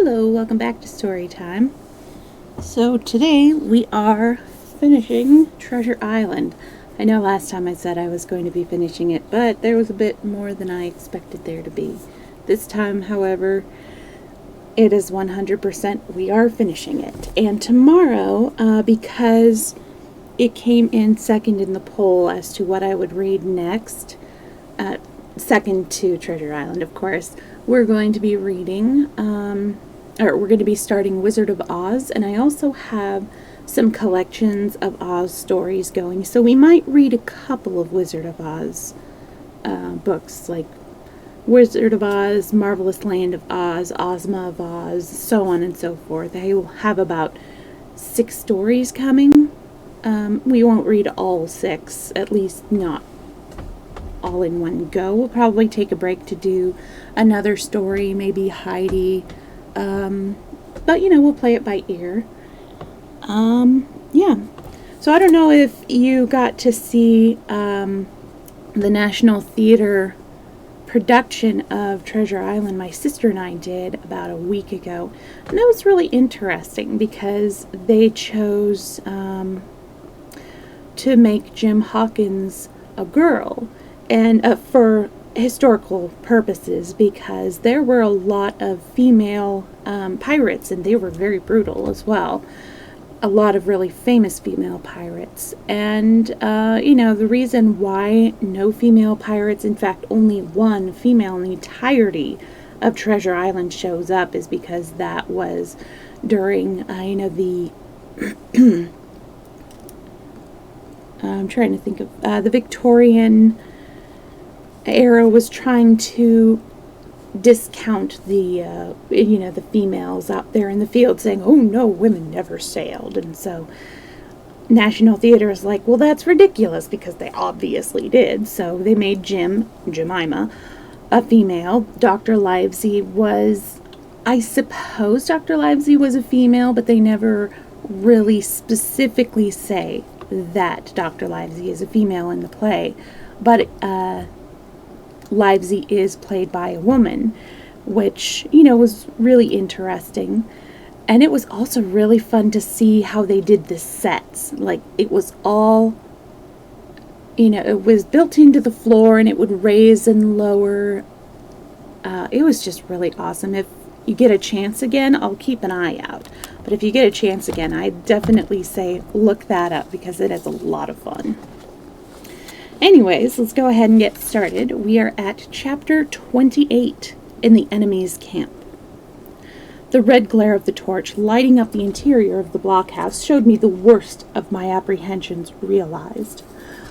Hello, welcome back to Storytime. So today we are finishing Treasure Island. I know last time I said I was going to be finishing it, but there was a bit more than I expected there to be. This time, however, it is 100% we are finishing it. And tomorrow, because it came in second in the poll as to what I would read next, second to Treasure Island, of course, we're going to be reading, we're going to be starting Wizard of Oz, and I also have some collections of Oz stories going, so we might read a couple of Wizard of Oz books, like Wizard of Oz, Marvelous Land of Oz, Ozma of Oz, so on and so forth. I will have about 6 stories coming. We won't read all 6, at least not all in one go. We'll probably take a break to do another story, maybe Heidi, but we'll play it by ear. Yeah, so I don't know if you got to see the National Theater production of Treasure Island. My sister and I did about a week ago, and that was really interesting because they chose to make Jim Hawkins a girl, and for historical purposes, because there were a lot of female pirates, and they were very brutal as well. A lot of really famous female pirates. And, the reason why no female pirates, in fact, only one female in the entirety of Treasure Island shows up, is because that was during, the I'm trying to think of the Victorian era was trying to discount the the females out there in the field, saying, oh no, women never sailed. And so National Theater is like, well, that's ridiculous, because they obviously did. So they made Jemima, a female. Dr. Livesey was, I suppose Dr. Livesey was a female, but they never really specifically say that Dr. Livesey is a female in the play. But Livesey is played by a woman, which, was really interesting. And it was also really fun to see how they did the sets. Like, it was all, it was built into the floor, and it would raise and lower. It was just really awesome. If you get a chance again, I'll keep an eye out. But if you get a chance again, I definitely say look that up, because it is a lot of fun. Anyways, let's go ahead and get started. We are at chapter 28, in the enemy's camp. The red glare of the torch lighting up the interior of the blockhouse showed me the worst of my apprehensions realized.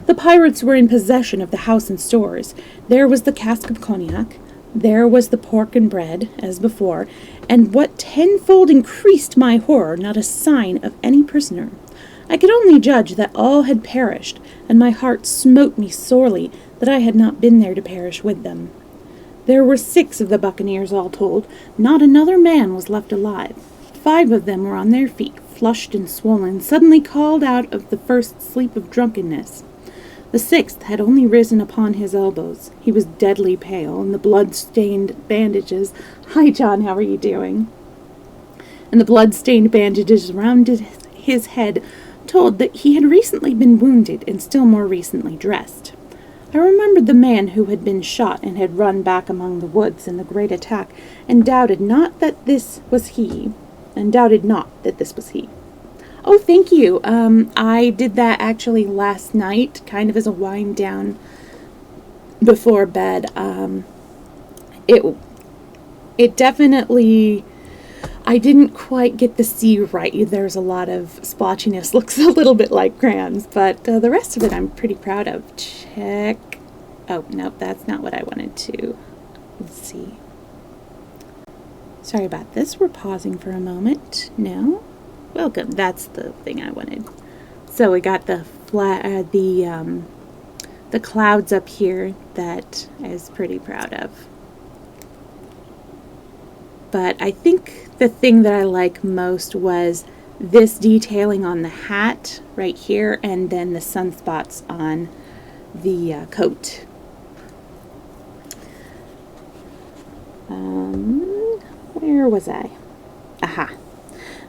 The pirates were in possession of the house and stores. There was the cask of cognac. There was the pork and bread, as before, and what tenfold increased my horror, not a sign of any prisoner. I could only judge that all had perished, and my heart smote me sorely that I had not been there to perish with them. There were 6 of the buccaneers all told. Not another man was left alive. 5 of them were on their feet, flushed and swollen, suddenly called out of the first sleep of drunkenness. The 6th had only risen upon his elbows. He was deadly pale, and the blood-stained bandages... Hi, John, how are you doing? And the blood-stained bandages around his head told that he had recently been wounded and still more recently dressed. I remembered the man who had been shot and had run back among the woods in the great attack, and doubted not that this was he. Oh, thank you. I did that actually last night, kind of as a wind down before bed. It definitely... I didn't quite get the C right. There's a lot of splotchiness. Looks a little bit like crayons, but the rest of it I'm pretty proud of. Check. Oh, nope, that's not what I wanted to. Let's see. Sorry about this. We're pausing for a moment. No? Welcome. That's the thing I wanted. So we got the clouds up here that I was pretty proud of. But I think the thing that I like most was this detailing on the hat right here, and then the sunspots on the coat. Where was I? Aha!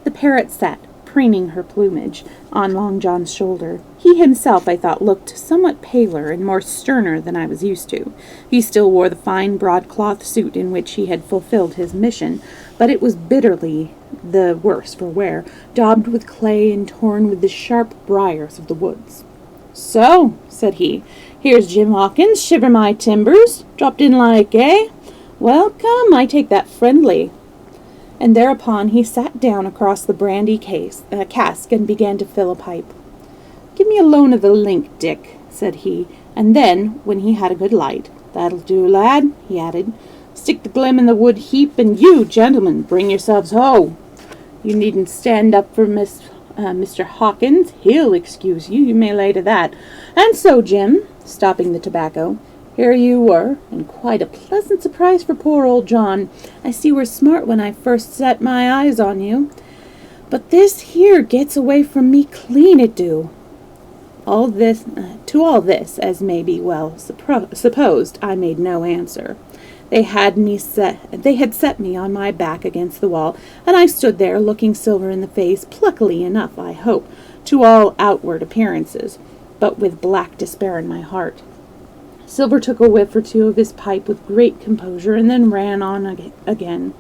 The parrot sat, preening her plumage, on Long John's shoulder. He himself, I thought, looked somewhat paler and more sterner than I was used to. He still wore the fine broadcloth suit in which he had fulfilled his mission, but it was bitterly the worse for wear, daubed with clay and torn with the sharp briars of the woods. "So," said he, "here's Jim Hawkins, shiver my timbers. Dropped in like, eh? Well, come, I take that friendly." And thereupon he sat down across the brandy cask and began to fill a pipe. "Give me a loan of the link, Dick," said he, and then, when he had a good light, "That'll do, lad," he added. "Stick the glim in the wood heap, and you, gentlemen, bring yourselves ho. You needn't stand up for Mr. Hawkins. He'll excuse you, you may lay to that. And so, Jim," stopping the tobacco, "here you were, and quite a pleasant surprise for poor old John. I see we're smart when I first set my eyes on you. But this here gets away from me clean, it do." To all this, as may be well supposed, I made no answer. They had set me on my back against the wall, and I stood there looking Silver in the face, pluckily enough, I hope, to all outward appearances, but with black despair in my heart. Silver took a whiff or two of his pipe with great composure, and then ran on again.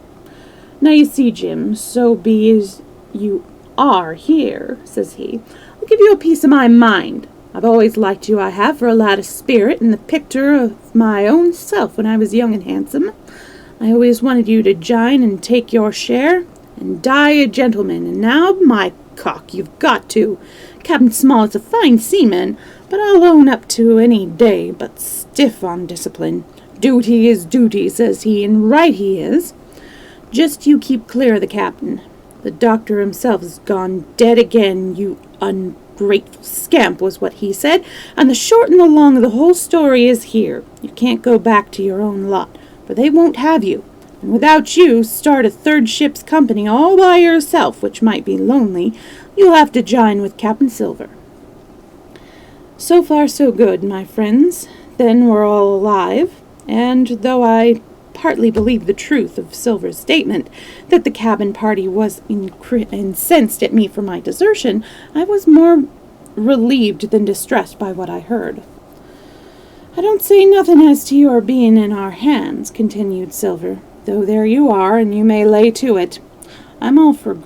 "Now you see, Jim, so be as you are here," says he, "I'll give you a piece of my mind. I've always liked you, I have, for a lad of spirit, and the picture of my own self when I was young and handsome. I always wanted you to jine and take your share, and die a gentleman, and now, my cock, you've got to. Captain Smollett's a fine seaman, but I'll own up to any day, but stiff on discipline. Duty is duty, says he, and right he is. Just you keep clear of the captain. The doctor himself has gone dead again, you ungrateful scamp, was what he said, and the short and the long of the whole story is here. You can't go back to your own lot, for they won't have you, and without you start a third ship's company all by yourself, which might be lonely. You'll have to jine with Captain Silver." So far so good, my friends. Then we're all alive, and though I partly believed the truth of Silver's statement that the cabin party was incensed at me for my desertion, I was more relieved than distressed by what I heard. "I don't say nothing as to your being in our hands," continued Silver, "though there you are, and you may lay to it. I'm all for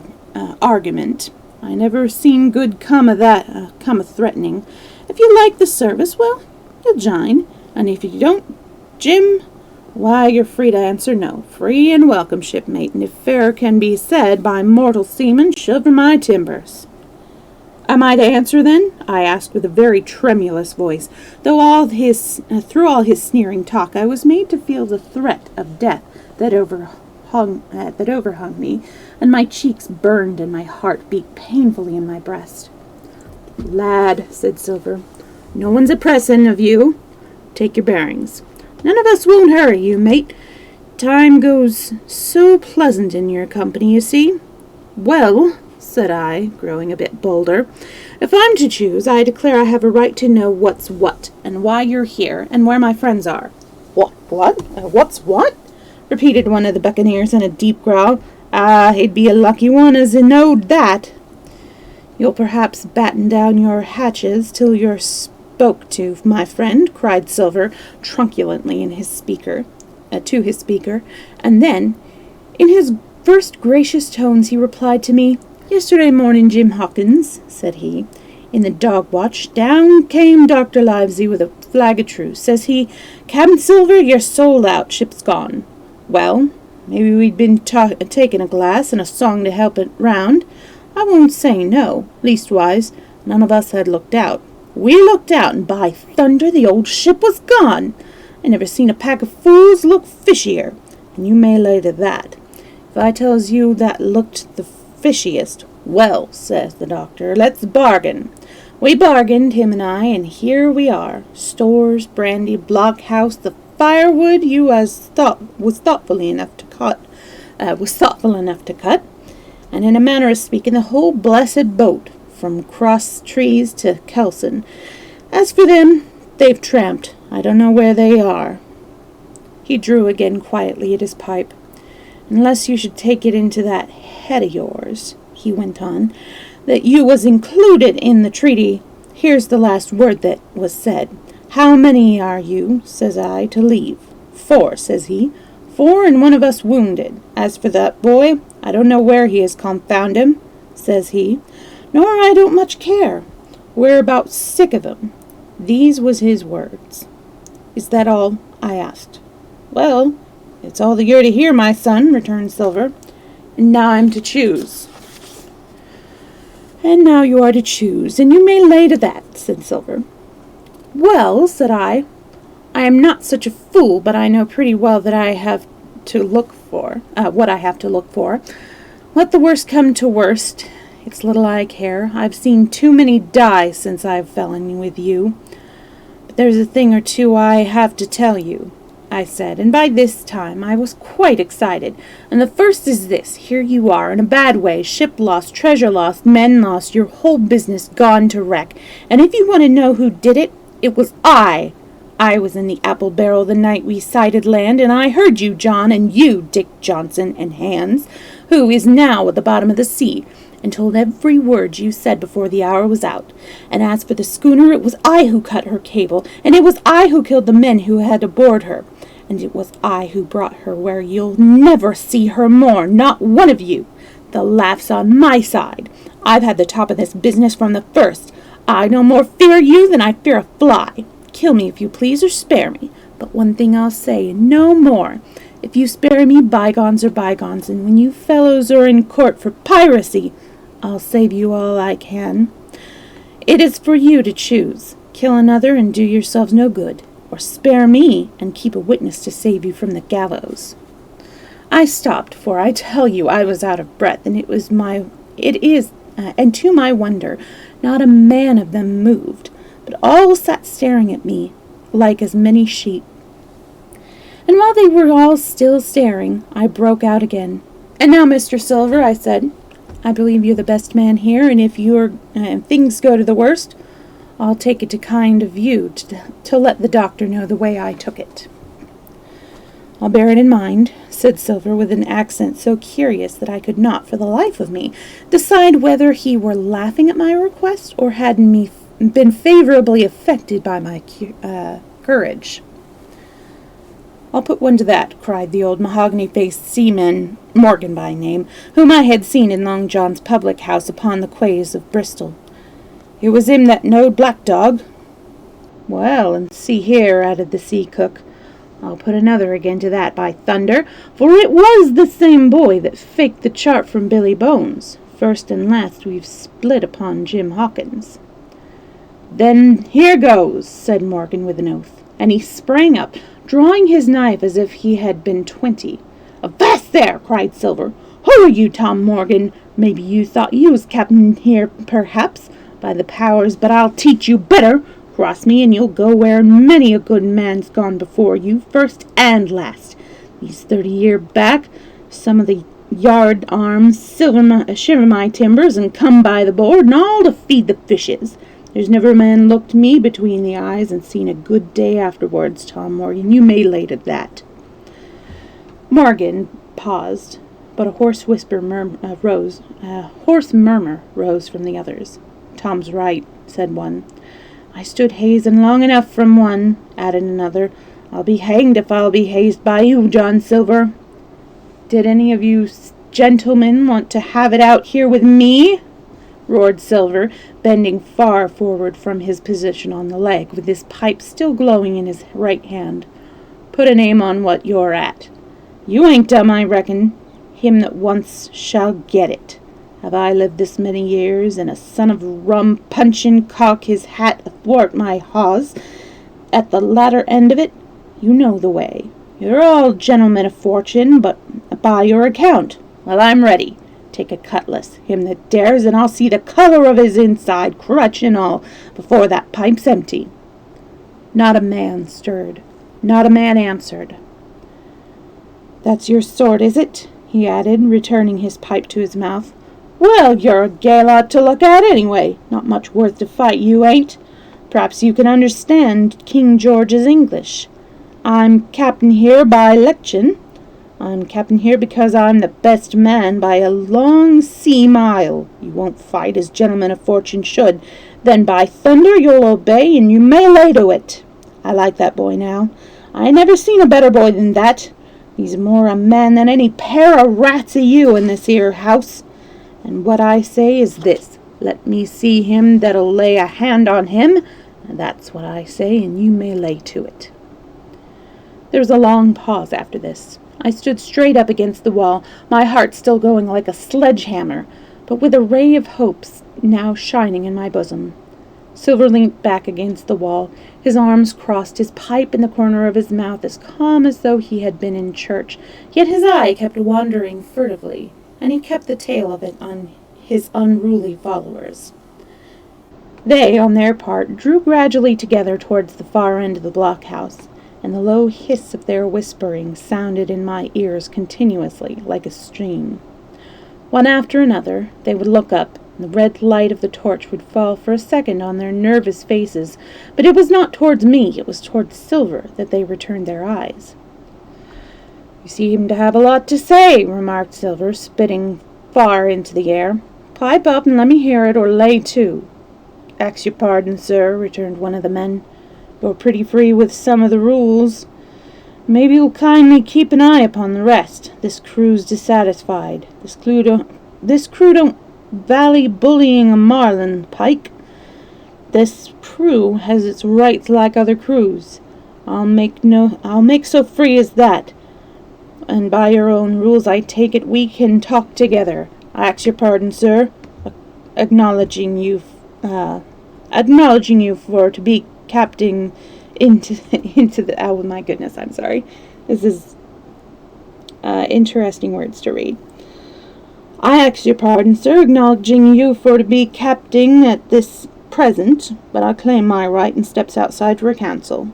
argument. I never seen good come of threatening. If you like the service, well, you'll jine, and if you don't, Jim, why, you're free to answer no. Free and welcome, shipmate, and if fair can be said by mortal seaman, shiver my timbers." "Am I to answer, then?" I asked with a very tremulous voice, though through all his sneering talk I was made to feel the threat of death that overhung me, and my cheeks burned and my heart beat painfully in my breast. "Lad," said Silver, "no one's a-pressin' of you. Take your bearings. None of us won't hurry you, mate. Time goes so pleasant in your company, you see." "Well," said I, growing a bit bolder, "if I'm to choose, I declare I have a right to know what's what, and why you're here, and where my friends are." What's what?" repeated one of the buccaneers in a deep growl. "Ah, he'd be a lucky one as knowed that." "You'll perhaps batten down your hatches till you're spoke to, my friend," cried Silver truculently to his speaker, and then, in his first gracious tones, he replied to me. "Yesterday morning, Jim Hawkins," said he, "in the dog watch, down came Dr. Livesey with a flag of truce. Says he, 'Captain Silver, you're sold out, ship's gone.' Well, maybe we'd been taking a glass and a song to help it round. I won't say no, leastwise, none of us had looked out. We looked out, and by thunder, the old ship was gone. I never seen a pack of fools look fishier, and you may lay to that. If I tells you that looked the fishiest, well, says the doctor, let's bargain. We bargained, him and I, and here we are. Stores, brandy, blockhouse, the firewood you was thoughtful enough to cut, and in a manner of speaking, the whole blessed boat, from Cross Trees to Kelson. As for them, they've tramped. I don't know where they are." He drew again quietly at his pipe. "Unless you should take it into that head of yours," he went on, "that you was included in the treaty. Here's the last word that was said. 'How many are you,' says I, 'to leave?' 4, says he. 4 and one of us wounded. As for that boy, I don't know where he is, confound him," says he, "nor I don't much care. We're about sick of him." These was his words. "Is that all?" I asked. "Well, it's all that you're to hear, my son," returned Silver. "And now I'm to choose." "And now you are to choose, and you may lay to that," said Silver. "Well," said I am not such a fool, but I know pretty well that I have to look for, what I have to look for. Let the worst come to worst. It's little I care. I've seen too many die since I've fell in with you. But there's a thing or two I have to tell you," I said, and by this time I was quite excited. "And the first is this. Here you are, in a bad way, ship lost, treasure lost, men lost, your whole business gone to wreck. And if you want to know who did it, it was I. I was in the apple barrel the night we sighted land, and I heard you, John, and you, Dick Johnson, and Hans, who is now at the bottom of the sea, and told every word you said before the hour was out. And as for the schooner, it was I who cut her cable, and it was I who killed the men who had aboard her, and it was I who brought her where you'll never see her more, not one of you. The laugh's on my side. I've had the top of this business from the first. I no more fear you than I fear a fly. Kill me if you please, or spare me. But one thing I'll say, and no more. If you spare me, bygones are bygones, and when you fellows are in court for piracy, I'll save you all I can. It is for you to choose. Kill another and do yourselves no good, or spare me and keep a witness to save you from the gallows." I stopped, for I tell you I was out of breath, and and to my wonder, not a man of them moved, but all sat staring at me like as many sheep. And while they were all still staring, I broke out again. "And now, Mr. Silver," I said, "I believe you're the best man here, and if things go to the worst, I'll take it to kind of you to let the doctor know the way I took it." "I'll bear it in mind," said Silver, with an accent so curious that I could not, for the life of me, decide whether he were laughing at my request or had been favorably affected by my courage. "I'll put one to that," cried the old mahogany-faced seaman, Morgan by name, whom I had seen in Long John's public house upon the quays of Bristol. "It was him that knowed Black Dog." "Well, and see here," added the sea cook, "I'll put another again to that, by thunder, for it was the same boy that faked the chart from Billy Bones. First and last we've split upon Jim Hawkins." "Then here goes," said Morgan with an oath, and he sprang up, drawing his knife as if he had been 20. "Avast there!" cried Silver. "Who are you, Tom Morgan? Maybe you thought you was captain here, perhaps. By the powers, but I'll teach you better. Cross me, and you'll go where many a good man's gone before you, first and last. These 30 year back, some of the yard arms shiver my timbers and come by the board, and all to feed the fishes. There's never a man looked me between the eyes and seen a good day afterwards, Tom Morgan, you may lay to that." Morgan paused, but a hoarse murmur rose from the others. "Tom's right," said one. "I stood hazing long enough from one," added another. "I'll be hanged if I'll be hazed by you, John Silver." "Did any of you gentlemen want to have it out here with me?" roared Silver, bending far forward from his position on the leg, with his pipe still glowing in his right hand. "Put a name on what you're at. You ain't dumb, I reckon. Him that wants shall get it. Have I lived this many years, and a son of rum punchin' cock his hat athwart my hawse at the latter end of it? You know the way. You're all gentlemen of fortune, but by your account. Well, I'm ready. Take a cutlass, him that dares, and I'll see the colour of his inside, crutch and all, before that pipe's empty." Not a man stirred. Not a man answered. "That's your sword, is it?" he added, returning his pipe to his mouth. "Well, you're a gay lot to look at, anyway. Not much worth to fight, you ain't. Perhaps you can understand King George's English. I'm captain here by 'lection. I'm captain here because I'm the best man by a long sea mile. You won't fight as gentlemen of fortune should. Then by thunder you'll obey, and you may lay to it. I like that boy now. I never seen a better boy than that. He's more a man than any pair of rats of you in this here house. And what I say is this, let me see him that'll lay a hand on him, and that's what I say, and you may lay to it. There was a long pause after this. I stood straight up against the wall, my heart still going like a sledgehammer, but with a ray of hope now shining in my bosom. Silver leant back against the wall, his arms crossed, his pipe in the corner of his mouth, as calm as though he had been in church, yet his eye kept wandering furtively, and he kept the tail of it on his unruly followers. They, on their part, drew gradually together towards the far end of the blockhouse, and the low hiss of their whispering sounded in my ears continuously, like a stream. One after another, they would look up, and the red light of the torch would fall for a second on their nervous faces, but it was not towards me, it was towards Silver that they returned their eyes. "You seem to have a lot to say," remarked Silver, spitting far into the air. "Pipe up and let me hear it, or lay to." "Ax your pardon, sir," returned one of the men. "You're pretty free with some of the rules. Maybe you'll kindly keep an eye upon the rest. This crew's dissatisfied. This crew don't vally bullying a marlin, Pike. This crew has its rights like other crews. I'll make so free as that. And by your own rules, I take it we can talk together. I ask your pardon, sir, acknowledging you for to be captain into the, oh my goodness, I'm sorry. This is interesting words to read. "I ask your pardon, sir, acknowledging you for to be captain at this present, but I claim my right," and steps outside for a council.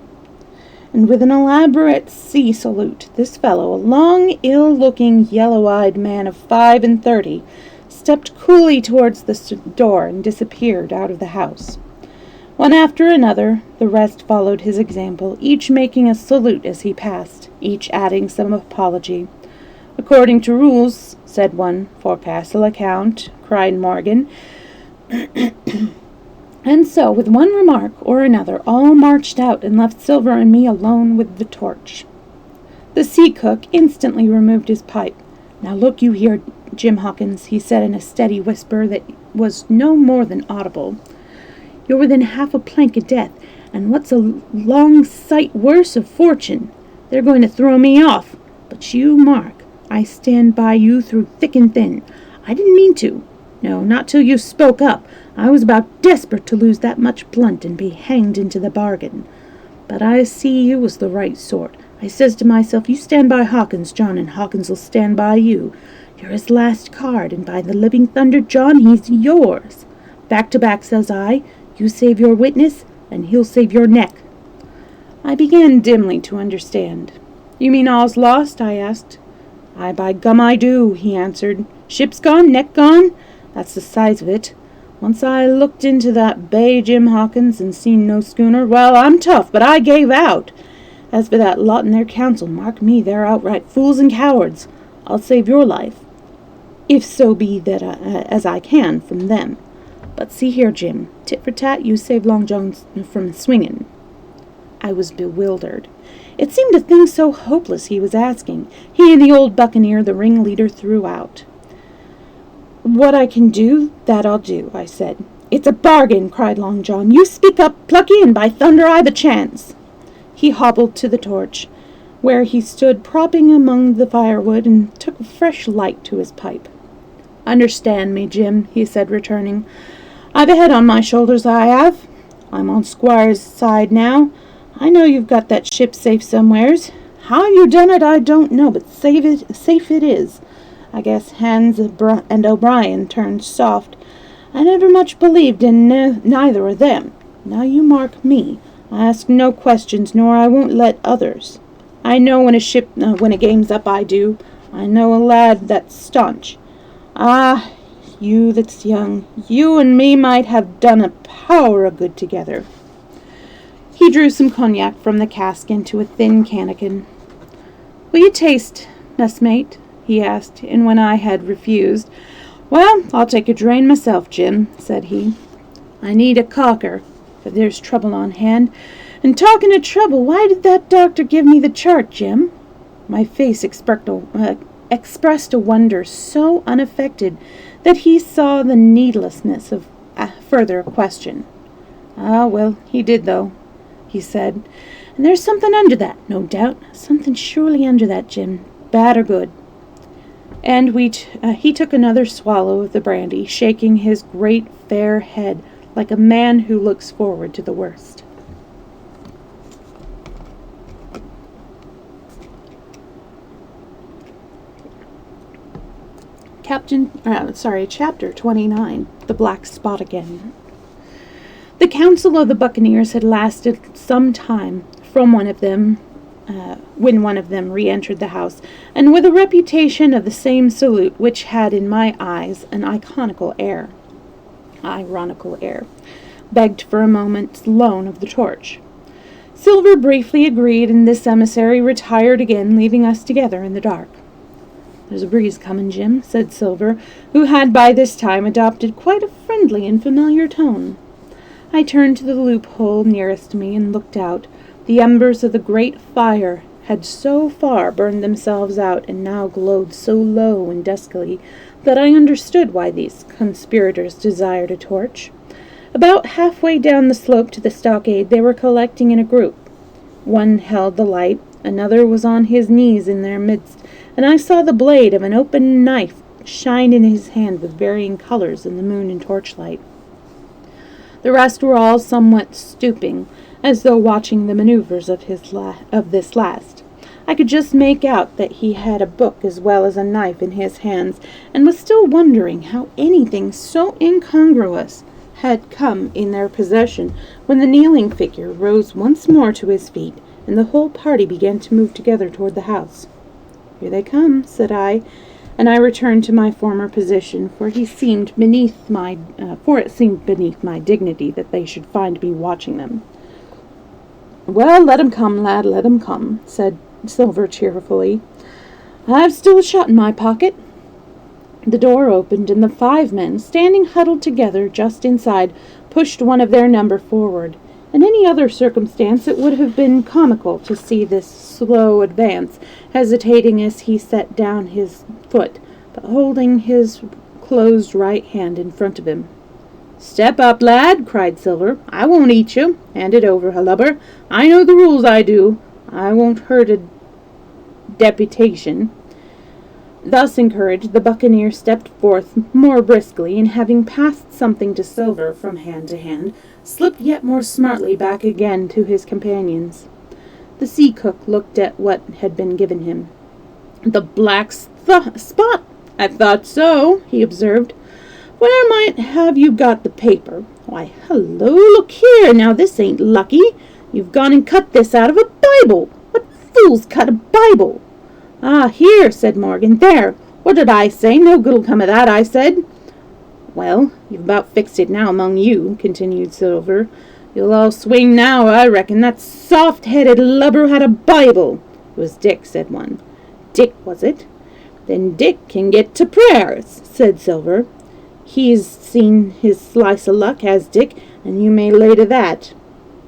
And with an elaborate sea salute, this fellow, a long, ill-looking, yellow-eyed man of 35, stepped coolly towards the door and disappeared out of the house. One after another, the rest followed his example, each making a salute as he passed, each adding some apology. "According to rules," said one. "For passel account," cried Morgan. And so, with one remark or another, all marched out and left Silver and me alone with the torch. The sea cook instantly removed his pipe. "Now look you here, Jim Hawkins," he said in a steady whisper that was no more than audible. "You're within half a plank of death, and what's a long sight worse of fortune. They're going to throw me off. But you mark, I stand by you through thick and thin. I didn't mean to. No, not till you spoke up. I was about desperate to lose that much blunt and be hanged into the bargain. But I see you was the right sort. I says to myself, you stand by Hawkins, John, and Hawkins'll stand by you. You're his last card, and by the living thunder, John, he's yours. Back to back, says I. You save your witness, and he'll save your neck." I began dimly to understand. "You mean all's lost?" I asked. "Aye, by gum I do," he answered. "Ship's gone, neck gone? That's the size of it. Once I looked into that bay, Jim Hawkins, and seen no schooner. Well, I'm tough, but I gave out. As for that lot in their council, mark me, they're outright fools and cowards. I'll save your life, if so be that as I can, from them. But see here, Jim, tit for tat, you saved Long John from swinging." I was bewildered. It seemed a thing so hopeless he was asking. He and the old buccaneer, the ringleader, threw out. "What I can do, that I'll do," I said. "It's a bargain," cried Long John. "You speak up, Plucky, and by thunder I've a chance." He hobbled to the torch, where he stood propping among the firewood, and took a fresh light to his pipe. "Understand me, Jim," he said, returning. "I've a head on my shoulders, I have. I'm on Squire's side now. I know you've got that ship safe somewheres. How you done it, I don't know, but safe it is. I guess Hans and O'Brien turned soft. I never much believed in neither of them. Now you mark me. I ask no questions, nor I won't let others. I know when a game's up, I do. I know a lad that's staunch. Ah, you that's young, you and me might have done a power of good together." He drew some cognac from the cask into a thin cannikin. "Will you taste messmate?" he asked, and when I had refused, "Well, I'll take a drain myself, Jim," said he. "I need a caulker, for there's trouble on hand. And talking of trouble, why did that doctor give me the chart, Jim?" My face expressed a wonder so unaffected that he saw the needlessness of further question. "Ah, well, he did, though," he said. "And there's something under that, no doubt. Something surely under that, Jim, bad or good." And he took another swallow of the brandy, shaking his great fair head like a man who looks forward to the worst. Chapter 29, The Black Spot Again. The council of the buccaneers had lasted some time from when one of them re-entered the house, and with a reputation of the same salute which had in my eyes an ironical air, begged for a moment's loan of the torch. Silver briefly agreed, and this emissary retired again, leaving us together in the dark. "There's a breeze coming, Jim," said Silver, who had by this time adopted quite a friendly and familiar tone. I turned to the loophole nearest me and looked out. The embers of the great fire had so far burned themselves out and now glowed so low and duskily that I understood why these conspirators desired a torch. About halfway down the slope to the stockade they were collecting in a group. One held the light, another was on his knees in their midst, and I saw the blade of an open knife shine in his hand with varying colors in the moon and torchlight. The rest were all somewhat stooping, as though watching the maneuvers of this last. I could just make out that he had a book as well as a knife in his hands, and was still wondering how anything so incongruous had come in their possession when the kneeling figure rose once more to his feet, and the whole party began to move together toward the house. "Here they come," said I, and I returned to my former position, for it seemed beneath my dignity that they should find me watching them. "Well, let 'em come, lad, let 'em come," said Silver cheerfully. "I've still a shot in my pocket." The door opened, and the 5 men, standing huddled together just inside, pushed one of their number forward. In any other circumstance it would have been comical to see this slow advance, hesitating as he set down his foot, but holding his closed right hand in front of him. "Step up, lad," cried Silver. "I won't eat you. Hand it over, Halubber. I know the rules, I do. I won't hurt a deputation." Thus encouraged, the buccaneer stepped forth more briskly, and having passed something to Silver from hand to hand, slipped yet more smartly back again to his companions. The sea cook looked at what had been given him. "The black spot! I thought so," he observed. "Where might have you got the paper? Why, hello, look here, now this ain't lucky. You've gone and cut this out of a Bible. What fools cut a Bible?" "Ah, here," said Morgan. "There. What did I say? No good'll come of that, I said." "Well, you've about fixed it now among you," continued Silver. "You'll all swing now, I reckon. That soft-headed lubber had a Bible." "It was Dick," said one. "Dick, was it? Then Dick can get to prayers," said Silver. "He's seen his slice of luck, has Dick, and you may lay to that."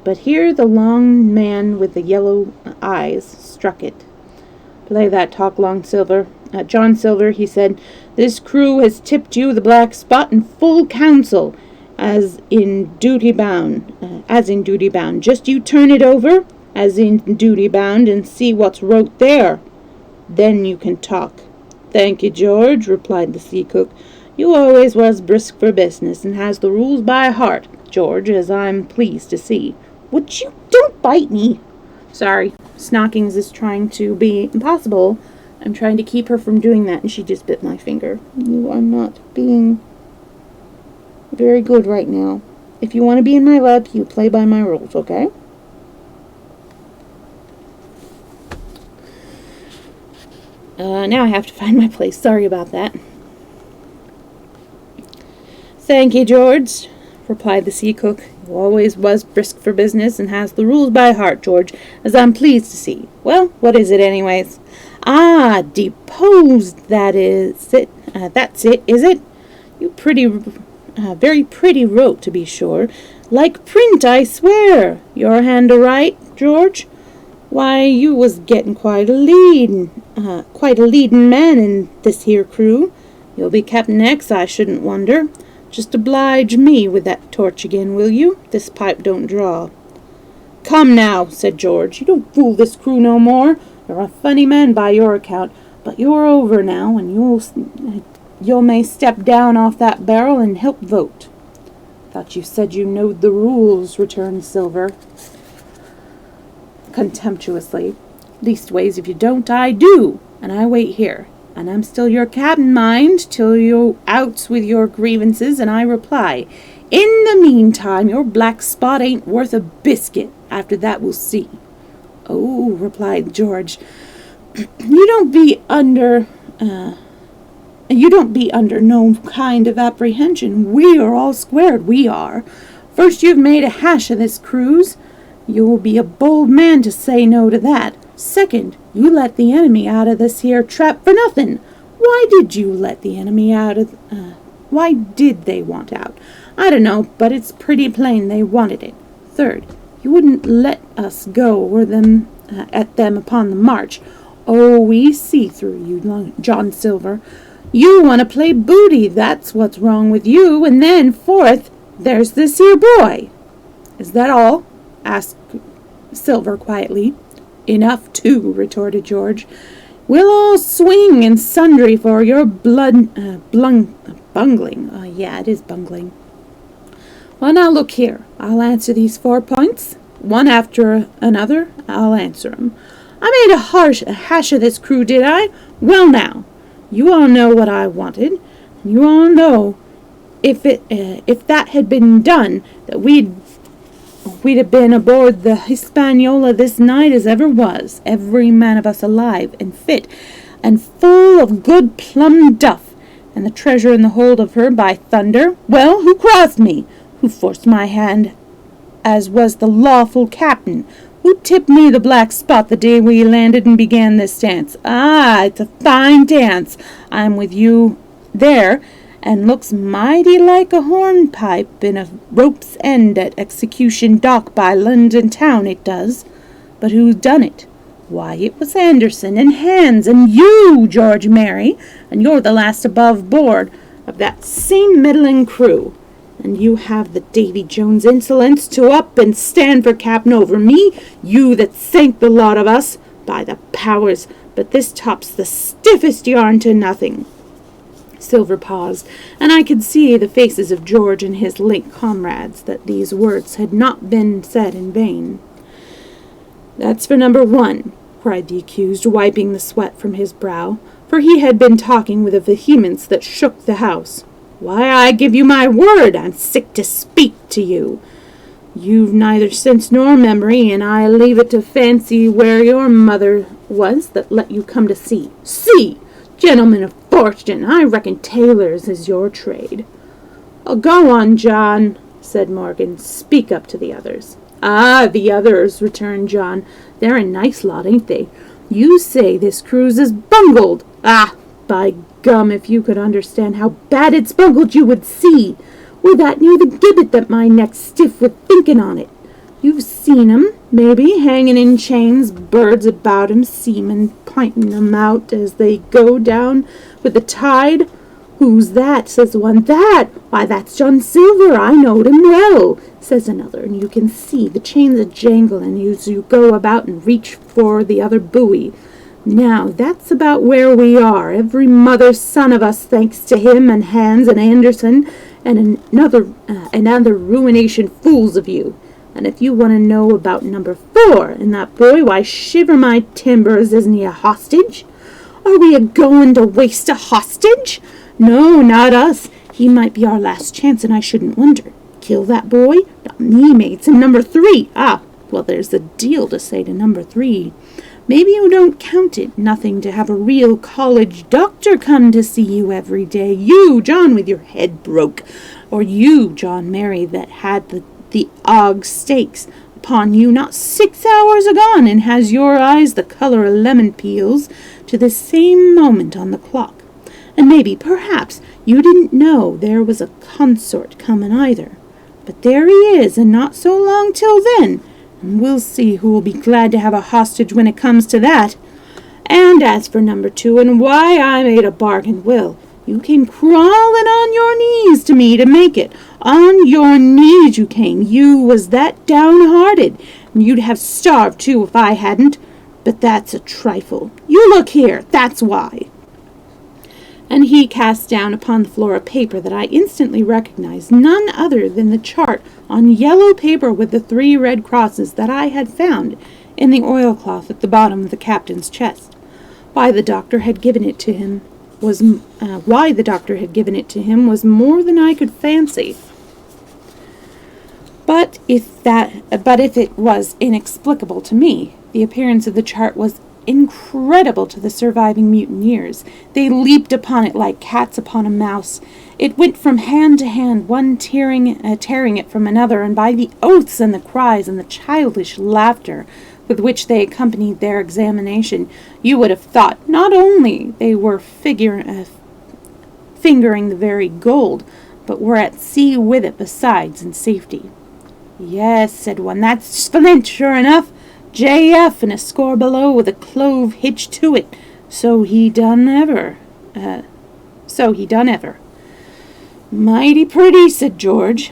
But here the long man with the yellow eyes struck it. "Play that talk, John Silver," he said. "This crew has tipped you the black spot in full council, as in duty bound. Just you turn it over, as in duty bound, and see what's wrote there. Then you can talk." "Thank you, George," replied the sea cook. "You always was brisk for business, and has the rules by heart, George, as I'm pleased to see. Would you don't bite me?" "Sorry, Snockings is trying to be impossible. I'm trying to keep her from doing that, and she just bit my finger. You are not being very good right now. If you want to be in my lap, you play by my rules, okay?" Now I have to find my place. Sorry about that. "Thank you, George," replied the sea cook. "You always was brisk for business, and has the rules by heart, George, as I'm pleased to see. Well, what is it, anyways?" Ah, deposed, that is it. That's it, is it? You very pretty wrote, to be sure. Like print, I swear. Your hand a right, George? Why, you was getting quite a leadin' man in this here crew. You'll be Captain X, I shouldn't wonder. Just oblige me with that torch again, will you? This pipe don't draw. Come now, said George. You don't fool this crew no more. You're a funny man by your account, but you're over now, and you'll may step down off that barrel and help vote. Thought you said you knowed the rules, returned Silver contemptuously. Leastways, if you don't, I do, and I wait here. And I'm still your captain, mind, till you outs with your grievances, and I reply. In the meantime, your black spot ain't worth a biscuit. After that, we'll see. Oh, replied George, you don't be under no kind of apprehension. We are all squared, we are. First, you've made a hash of this cruise. You'll be a bold man to say no to that. Second, you let the enemy out of this here trap for nothing. Why did you let the enemy out of... why did they want out? I don't know, but it's pretty plain they wanted it. Third, you wouldn't let us go at them upon the march. Oh, we see through you, John Silver. You want to play booty, that's what's wrong with you. And then, fourth, there's this here boy. Is that all? Asked Silver quietly. Enough, too, retorted George. We'll all swing and sundry for your bungling. Yeah, it is bungling. Well, now look here. I'll answer these 4 points. One after another, I'll answer 'em. I made a hash of this crew, did I? Well, now, you all know what I wanted. And you all know if that had been done, that we'd have been aboard the Hispaniola this night as ever was, every man of us alive and fit, and full of good plum duff, and the treasure in the hold of her, by thunder. Well, who crossed me? Who forced my hand, as was the lawful captain? Who tipped me the black spot the day we landed and began this dance? Ah, it's a fine dance. I'm with you there, and looks mighty like a hornpipe in a rope's end at Execution Dock by London town, it does. But who done it? Why, it was Anderson and Hands and you, George Mary, and you're the last above board of that same middling crew. And you have the Davy Jones insolence to up and stand for captain over me, you that sank the lot of us. By the powers, but this tops the stiffest yarn to nothing. Silver paused, and I could see the faces of George and his late comrades that these words had not been said in vain. That's for number 1, cried the accused, wiping the sweat from his brow, for he had been talking with a vehemence that shook the house. Why, I give you my word, I'm sick to speak to you. You've neither sense nor memory, and I leave it to fancy where your mother was that let you come to sea. Sea! Gentlemen of fortune, I reckon tailors is your trade. Oh, go on, John, said Morgan. Speak up to the others. Ah, the others, returned John. They're a nice lot, ain't they? You say this cruise is bungled. Ah, by gum, if you could understand how bad it's bungled, you would see. We're that near the gibbet that my neck's stiff with thinking on it. You've seen 'em, maybe, hanging in chains, birds about 'em, seamen pinting 'em out as they go down with the tide. Who's that? Says one. That? Why, that's John Silver. I knowed him well, says another, and you can see the chains a-jangling as you go about and reach for the other buoy. Now, that's about where we are, every mother's son of us, thanks to him and Hands and Anderson, and another ruination fools of you. And if you want to know about number 4 and that boy, why, shiver my timbers, isn't he a hostage? Are we a-going to waste a hostage? No, not us. He might be our last chance, and I shouldn't wonder. Kill that boy? Not me, mates. And number 3? Ah, well, there's a deal to say to number 3. Maybe you don't count it nothing to have a real college doctor come to see you every day. You, John, with your head broke. Or you, John Mary, that had the Og stakes, upon you not 6 hours agone, and has your eyes the colour of lemon peels to this same moment on the clock. And maybe, perhaps, you didn't know there was a consort comin' either. But there he is, and not so long till then, and we'll see who will be glad to have a hostage when it comes to that. And as for number 2, and why I made a bargain, well, you came crawling on your knees to me to make it. On your knees you came. You was that downhearted, and you'd have starved too if I hadn't. But that's a trifle. You look here, that's why. And he cast down upon the floor a paper that I instantly recognized, none other than the chart on yellow paper with the 3 red crosses that I had found in the oilcloth at the bottom of the captain's chest. Why the doctor had given it to him was more than I could fancy. But if it was inexplicable to me, the appearance of the chart was incredible to the surviving mutineers. They leaped upon it like cats upon a mouse. It went from hand to hand, one tearing it from another, and by the oaths and the cries and the childish laughter with which they accompanied their examination, you would have thought not only they were fingering the very gold, but were at sea with it besides in safety. Yes, said one, that's Flint, sure enough. J.F. and a score below with a clove hitched to it. So he done ever. Mighty pretty, said George.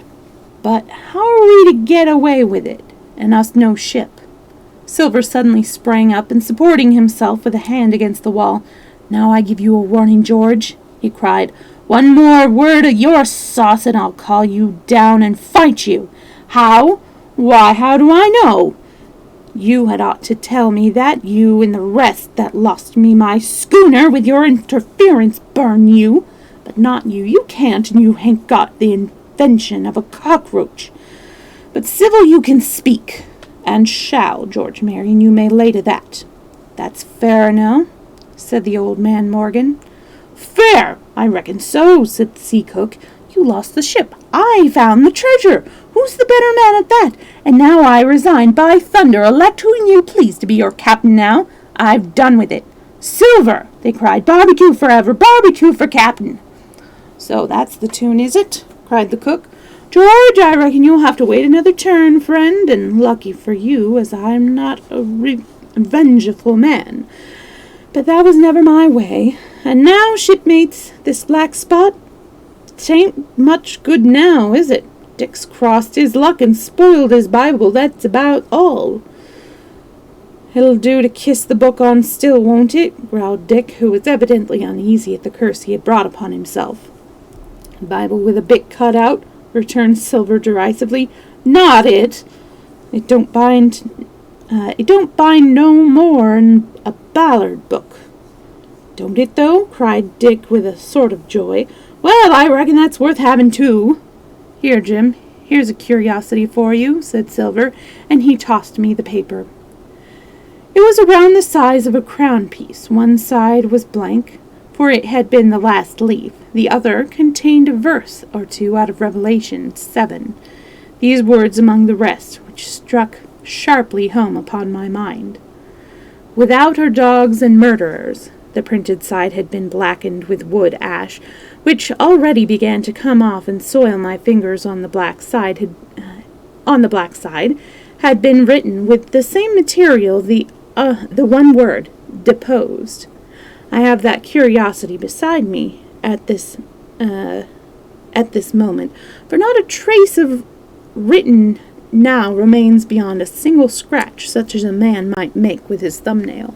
But how are we to get away with it, and us no ship? Silver suddenly sprang up, and supporting himself with a hand against the wall, Now I give you a warning, George, he cried. One more word of your sauce, and I'll call you down and fight you. How? Why, how do I know? You had ought to tell me that, you and the rest that lost me my schooner with your interference, burn you. But not you. You can't, and you hain't got the invention of a cockroach. But civil you can speak, and shall, George Marion, you may lay to that. That's fair now, said the old man Morgan. Fair! I reckon so, said the sea cook. You lost the ship. I found the treasure. Who's the better man at that? And now I resign. By thunder, elect who you please to be your captain now. I've done with it. Silver, they cried. Barbecue forever. Barbecue for captain. So that's the tune, is it? Cried the cook. George, I reckon you'll have to wait another turn, friend, and lucky for you, as I'm not a revengeful man. But that was never my way. And now, shipmates, this black spot, 'tain't much good now, is it? Dick's crossed his luck and spoiled his Bible, that's about all. It'll do to kiss the book on still, won't it? Growled Dick, who was evidently uneasy at the curse he had brought upon himself. Bible with a bit cut out, returned Silver derisively. Not it. It don't bind no more'n a Ballard book. Don't it, though? Cried Dick with a sort of joy. Well, I reckon that's worth having, too. Here, Jim, here's a curiosity for you, said Silver, and he tossed me the paper. It was around the size of a crown piece. One side was blank, for it had been the last leaf. The other contained a verse or two out of Revelation 7. These words among the rest, which struck sharply home upon my mind. Without are dogs and murderers. The printed side had been blackened with wood ash, which already began to come off and soil my fingers on the black side. Had been written with the same material the one word, deposed. I have that curiosity beside me at this moment, for not a trace of written now remains beyond a single scratch, such as a man might make with his thumbnail.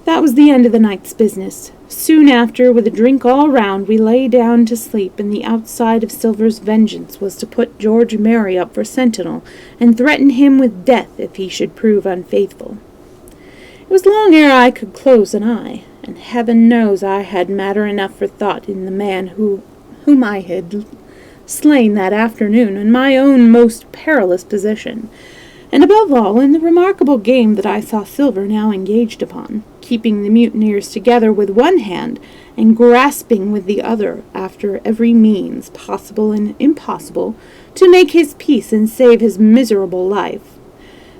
That was the end of the night's business. Soon after, with a drink all round, we lay down to sleep, and the outside of Silver's vengeance was to put George Merry up for sentinel, and threaten him with death if he should prove unfaithful. It was long ere I could close an eye, and heaven knows I had matter enough for thought in the man whom I had slain that afternoon in my own most perilous position, and above all in the remarkable game that I saw Silver now engaged upon, keeping the mutineers together with one hand and grasping with the other after every means, possible and impossible, to make his peace and save his miserable life.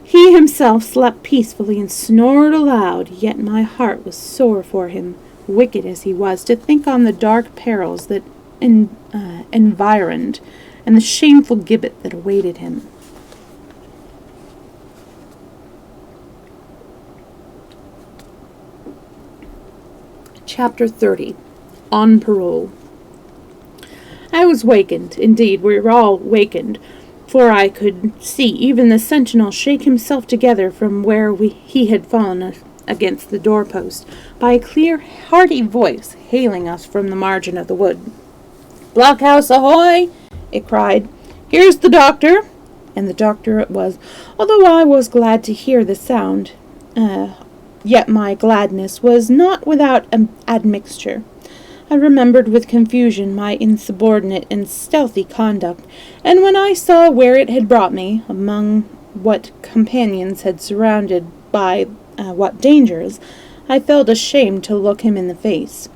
He himself slept peacefully and snored aloud, yet my heart was sore for him, wicked as he was, to think on the dark perils that environed, and the shameful gibbet that awaited him. Chapter 30. On Parole. I was wakened. Indeed, we were all wakened, for I could see even the sentinel shake himself together from where he had fallen against the doorpost, by a clear, hearty voice hailing us from the margin of the wood. "Blockhouse ahoy!" it cried. "Here's the doctor!" And the doctor it was, although I was glad to hear the sound. Yet my gladness was not without admixture. I remembered with confusion my insubordinate and stealthy conduct, and when I saw where it had brought me, among what companions had surrounded by what dangers, I felt ashamed to look him in the face.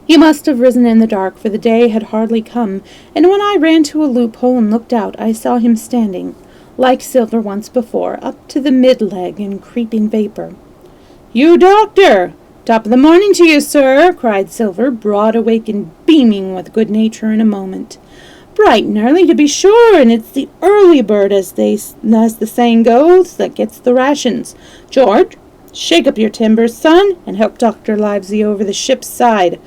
He must have risen in the dark, for the day had hardly come, and when I ran to a loophole and looked out, I saw him standing, like Silver once before, up to the mid-leg in creeping vapour. "You doctor! Top of the morning to you, sir!" cried Silver, broad awake and beaming with good nature in a moment. "Bright and early, to be sure, and it's the early bird, as the saying goes, that gets the rations. George, shake up your timbers, son, and help Dr. Livesey over the ship's side.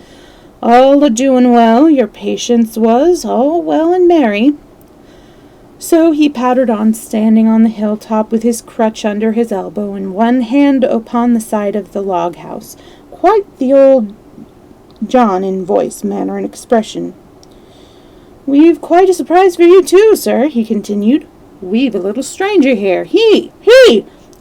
All a-doing well, your patience was, all well and merry." So he pattered on, standing on the hilltop with his crutch under his elbow and one hand upon the side of the log-house, quite the old John in voice, manner, and expression. "We've quite a surprise for you, too, sir," he continued. "We've a little stranger here. He!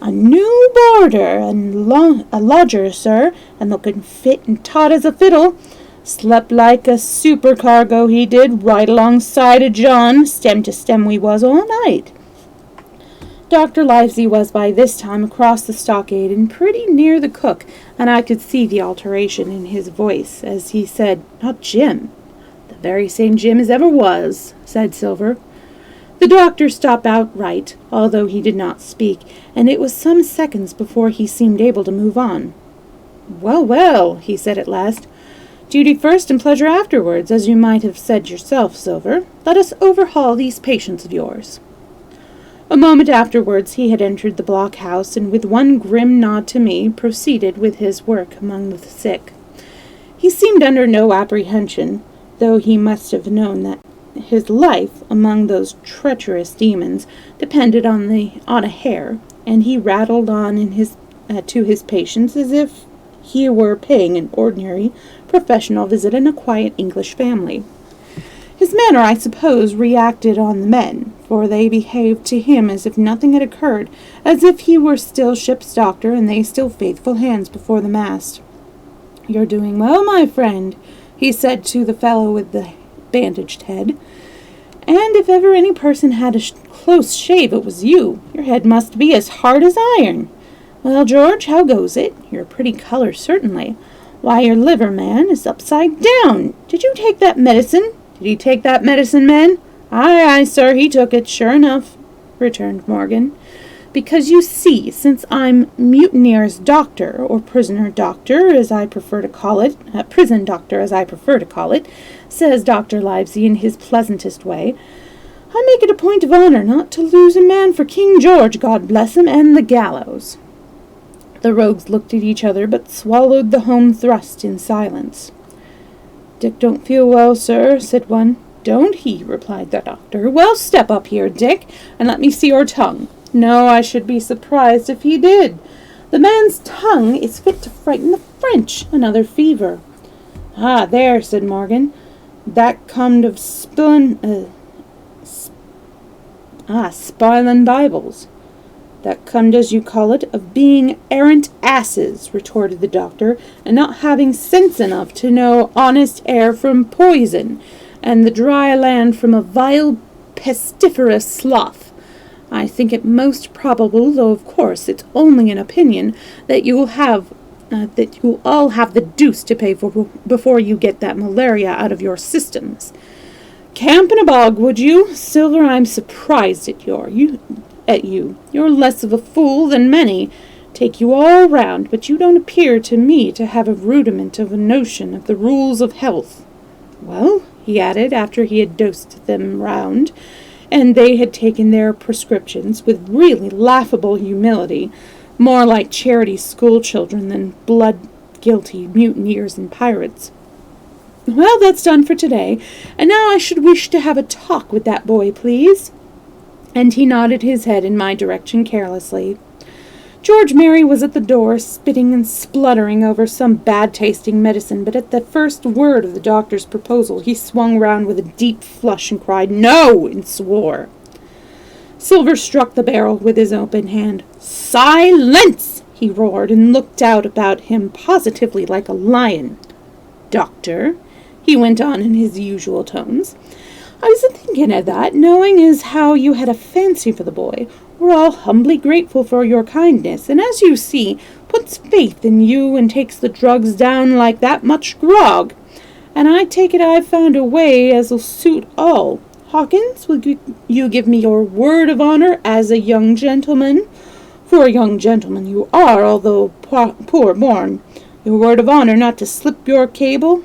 A new boarder and a lodger, sir, and looking fit and taut as a fiddle. Slept like a supercargo, he did, right alongside of John, stem to stem we was all night." Dr. Livesey was by this time across the stockade and pretty near the cook, and I could see the alteration in his voice as he said, "Not Jim." "The very same Jim as ever was," said Silver. The doctor stopped outright, although he did not speak, and it was some seconds before he seemed able to move on. "Well, well," he said at last. "Duty first and pleasure afterwards, as you might have said yourself, Silver. Let us overhaul these patients of yours." A moment afterwards he had entered the blockhouse, and with one grim nod to me, proceeded with his work among the sick. He seemed under no apprehension, though he must have known that his life among those treacherous demons depended on a hair, and he rattled on to his patients as if he were paying an ordinary professional visit in a quiet English family. His manner, I suppose, reacted on the men, for they behaved to him as if nothing had occurred, as if he were still ship's doctor and they still faithful hands before the mast. "You're doing well, my friend," he said to the fellow with the bandaged head. "And if ever any person had a close shave, it was you. Your head must be as hard as iron. Well, George, how goes it? You're a pretty color, certainly. Why, your liver, man, is upside down. Did you take that medicine? Did he take that medicine, men?" Aye, sir, he took it, sure enough," returned Morgan. "Because you see, since I'm mutineer's doctor, or prisoner doctor, as I prefer to call it, prison doctor, as I prefer to call it," says Dr. Livesey in his pleasantest way, "I make it a point of honor not to lose a man for King George, God bless him, and the gallows." The rogues looked at each other, but swallowed the home thrust in silence. "Dick don't feel well, sir," said one. "Don't he?" replied the doctor. "Well, step up here, Dick, and let me see your tongue." "No, I should be surprised if he did. The man's tongue is fit to frighten the French. Another fever." "Ah, there," said Morgan. "That comed of spoilin' Bibles." "That comed, as you call it, of being arrant asses," retorted the doctor, "and not having sense enough to know honest air from poison, and the dry land from a vile pestiferous slough. I think it most probable, though of course it's only an opinion, that you'll all have the deuce to pay for before you get that malaria out of your systems. Camp in a bog, would you? Silver, I'm surprised at you. You're less of a fool than many. Take you all round, but you don't appear to me to have a rudiment of a notion of the rules of health. Well, he added, after he had dosed them round, and they had taken their prescriptions with really laughable humility, more like charity school-children than blood-guilty mutineers and pirates. Well, that's done for today, and now I should wish to have a talk with that boy, please. And he nodded his head in my direction carelessly. George Mary was at the door, spitting and spluttering over some bad-tasting medicine, but at the first word of the doctor's proposal he swung round with a deep flush and cried, "No!" and swore. Silver struck the barrel with his open hand. "Silence!" he roared, and looked out about him positively like a lion. "Doctor," he went on in his usual tones, "I was a-thinking of that, knowing as how you had a fancy for the boy. We're all humbly grateful for your kindness, and as you see, puts faith in you and takes the drugs down like that much grog. And I take it I've found a way as'll suit all. Hawkins, will you give me your word of honor as a young gentleman? For a young gentleman you are, although poor born. Your word of honor not to slip your cable?"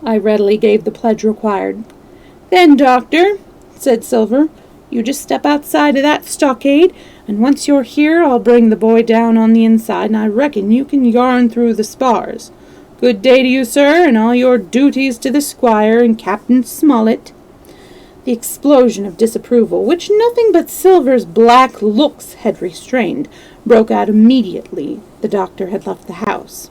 I readily gave the pledge required. "Then, doctor," said Silver, "you just step outside of that stockade, and once you're here I'll bring the boy down on the inside, and I reckon you can yarn through the spars. Good day to you, sir, and all your duties to the squire and Captain Smollett." The explosion of disapproval, which nothing but Silver's black looks had restrained, broke out immediately the doctor had left the house.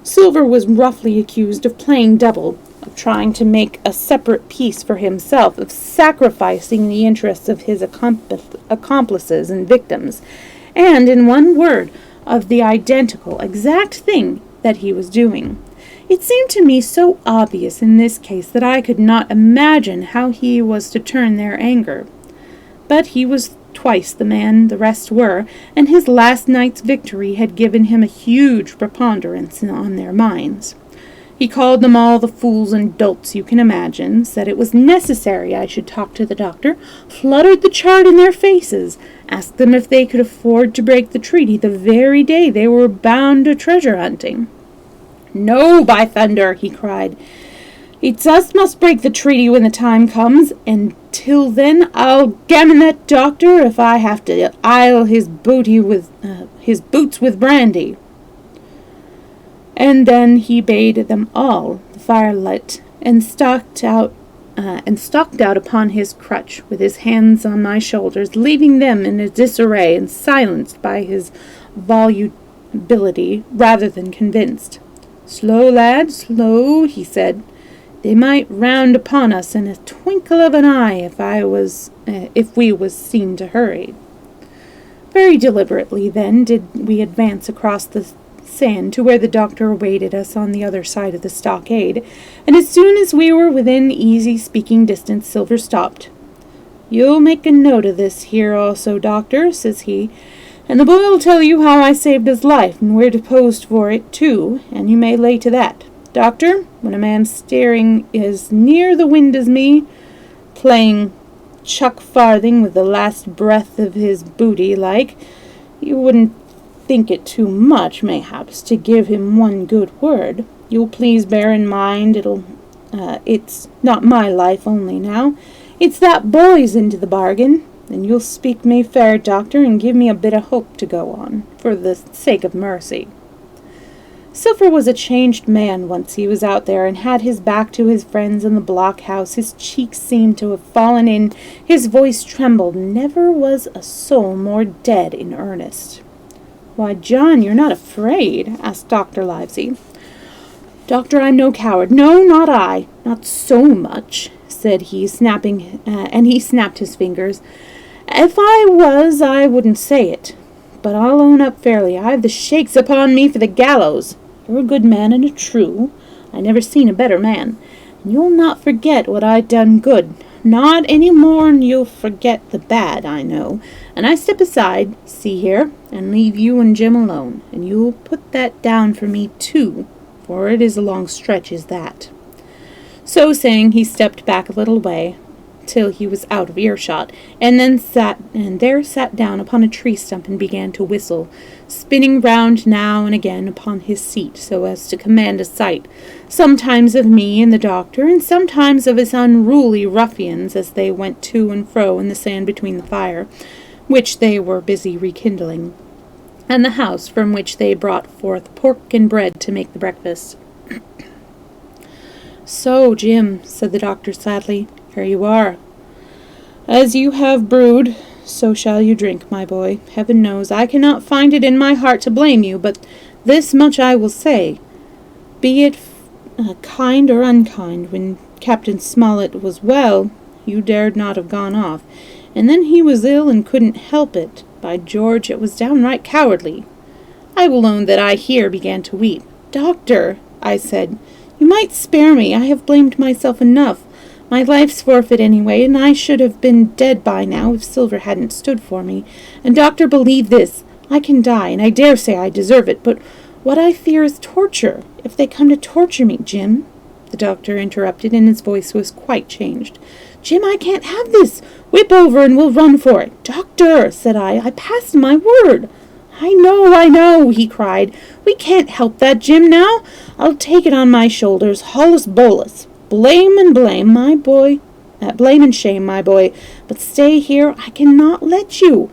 Silver was roughly accused of playing double, of trying to make a separate peace for himself, of sacrificing the interests of his accomplices and victims, and, in one word, of the identical, exact thing that he was doing. It seemed to me so obvious in this case that I could not imagine how he was to turn their anger. But he was twice the man the rest were, and his last night's victory had given him a huge preponderance on their minds. He called them all the fools and dolts you can imagine, said it was necessary I should talk to the doctor, fluttered the chart in their faces, asked them if they could afford to break the treaty the very day they were bound to treasure hunting. "No, by thunder!" he cried. "It's us must break the treaty when the time comes, and till then I'll gammon that doctor if I have to ile his boots with brandy." And then he bade them all the fire lit, and stalked out upon his crutch, with his hands on my shoulders, leaving them in a disarray and silenced by his volubility rather than convinced. "Slow, lad, slow," he said. "They might round upon us in a twinkle of an eye if we was seen to hurry." Very deliberately, then, did we advance across the sand to where the doctor awaited us on the other side of the stockade, and as soon as we were within easy speaking distance, Silver stopped. "You'll make a note of this here also, doctor," says he, "and the boy'll tell you how I saved his life, and where to post for it, too, and you may lay to that. Doctor, when a man's staring as near the wind as me, playing chuck farthing with the last breath of his booty, like, you wouldn't think it too much, mayhaps, to give him one good word. You'll please bear in mind it's not my life only now, it's that boy's into the bargain, and you'll speak me fair, doctor, and give me a bit of hope to go on, for the sake of mercy." Silver was a changed man once he was out there and had his back to his friends in the blockhouse. His cheeks seemed to have fallen in, his voice trembled. Never was a soul more dead in earnest. "Why, John, you're not afraid?" asked Dr. Livesey. "Doctor, I'm no coward. No, not I. Not so much," said he, and he snapped his fingers. "If I was, I wouldn't say it. But I'll own up fairly. I've the shakes upon me for the gallows. You're a good man and a true. I never seen a better man. And you'll not forget what I done good. Not any more'n you'll forget the bad, I know. And I step aside, see here, and leave you and Jim alone. And you'll put that down for me, too, for it is a long stretch, is that." So saying, he stepped back a little way, till he was out of earshot, and then sat down upon a tree stump and began to whistle, spinning round now and again upon his seat so as to command a sight, sometimes of me and the doctor, and sometimes of his unruly ruffians as they went to and fro in the sand between the fire, which they were busy rekindling, and the house from which they brought forth pork and bread to make the breakfast. "So, Jim," said the doctor sadly, "here you are. As you have brewed, so shall you drink, my boy. Heaven knows I cannot find it in my heart to blame you, but this much I will say. Be it kind or unkind, when Captain Smollett was well, you dared not have gone off, and then he was ill and couldn't help it. By George, it was downright cowardly." I will own that I here began to weep. "Doctor," I said, "you might spare me. I have blamed myself enough. My life's forfeit anyway, and I should have been dead by now if Silver hadn't stood for me. And, doctor, believe this, I can die, and I dare say I deserve it, but what I fear is torture. If they come to torture me, Jim—" The doctor interrupted, and his voice was quite changed. "Jim, I can't have this. Whip over, and we'll run for it." "Doctor," said I passed my word." I know, he cried. "We can't help that, Jim, now. I'll take it on my shoulders, holus bolus. Blame and shame, my boy. But stay here, I cannot let you.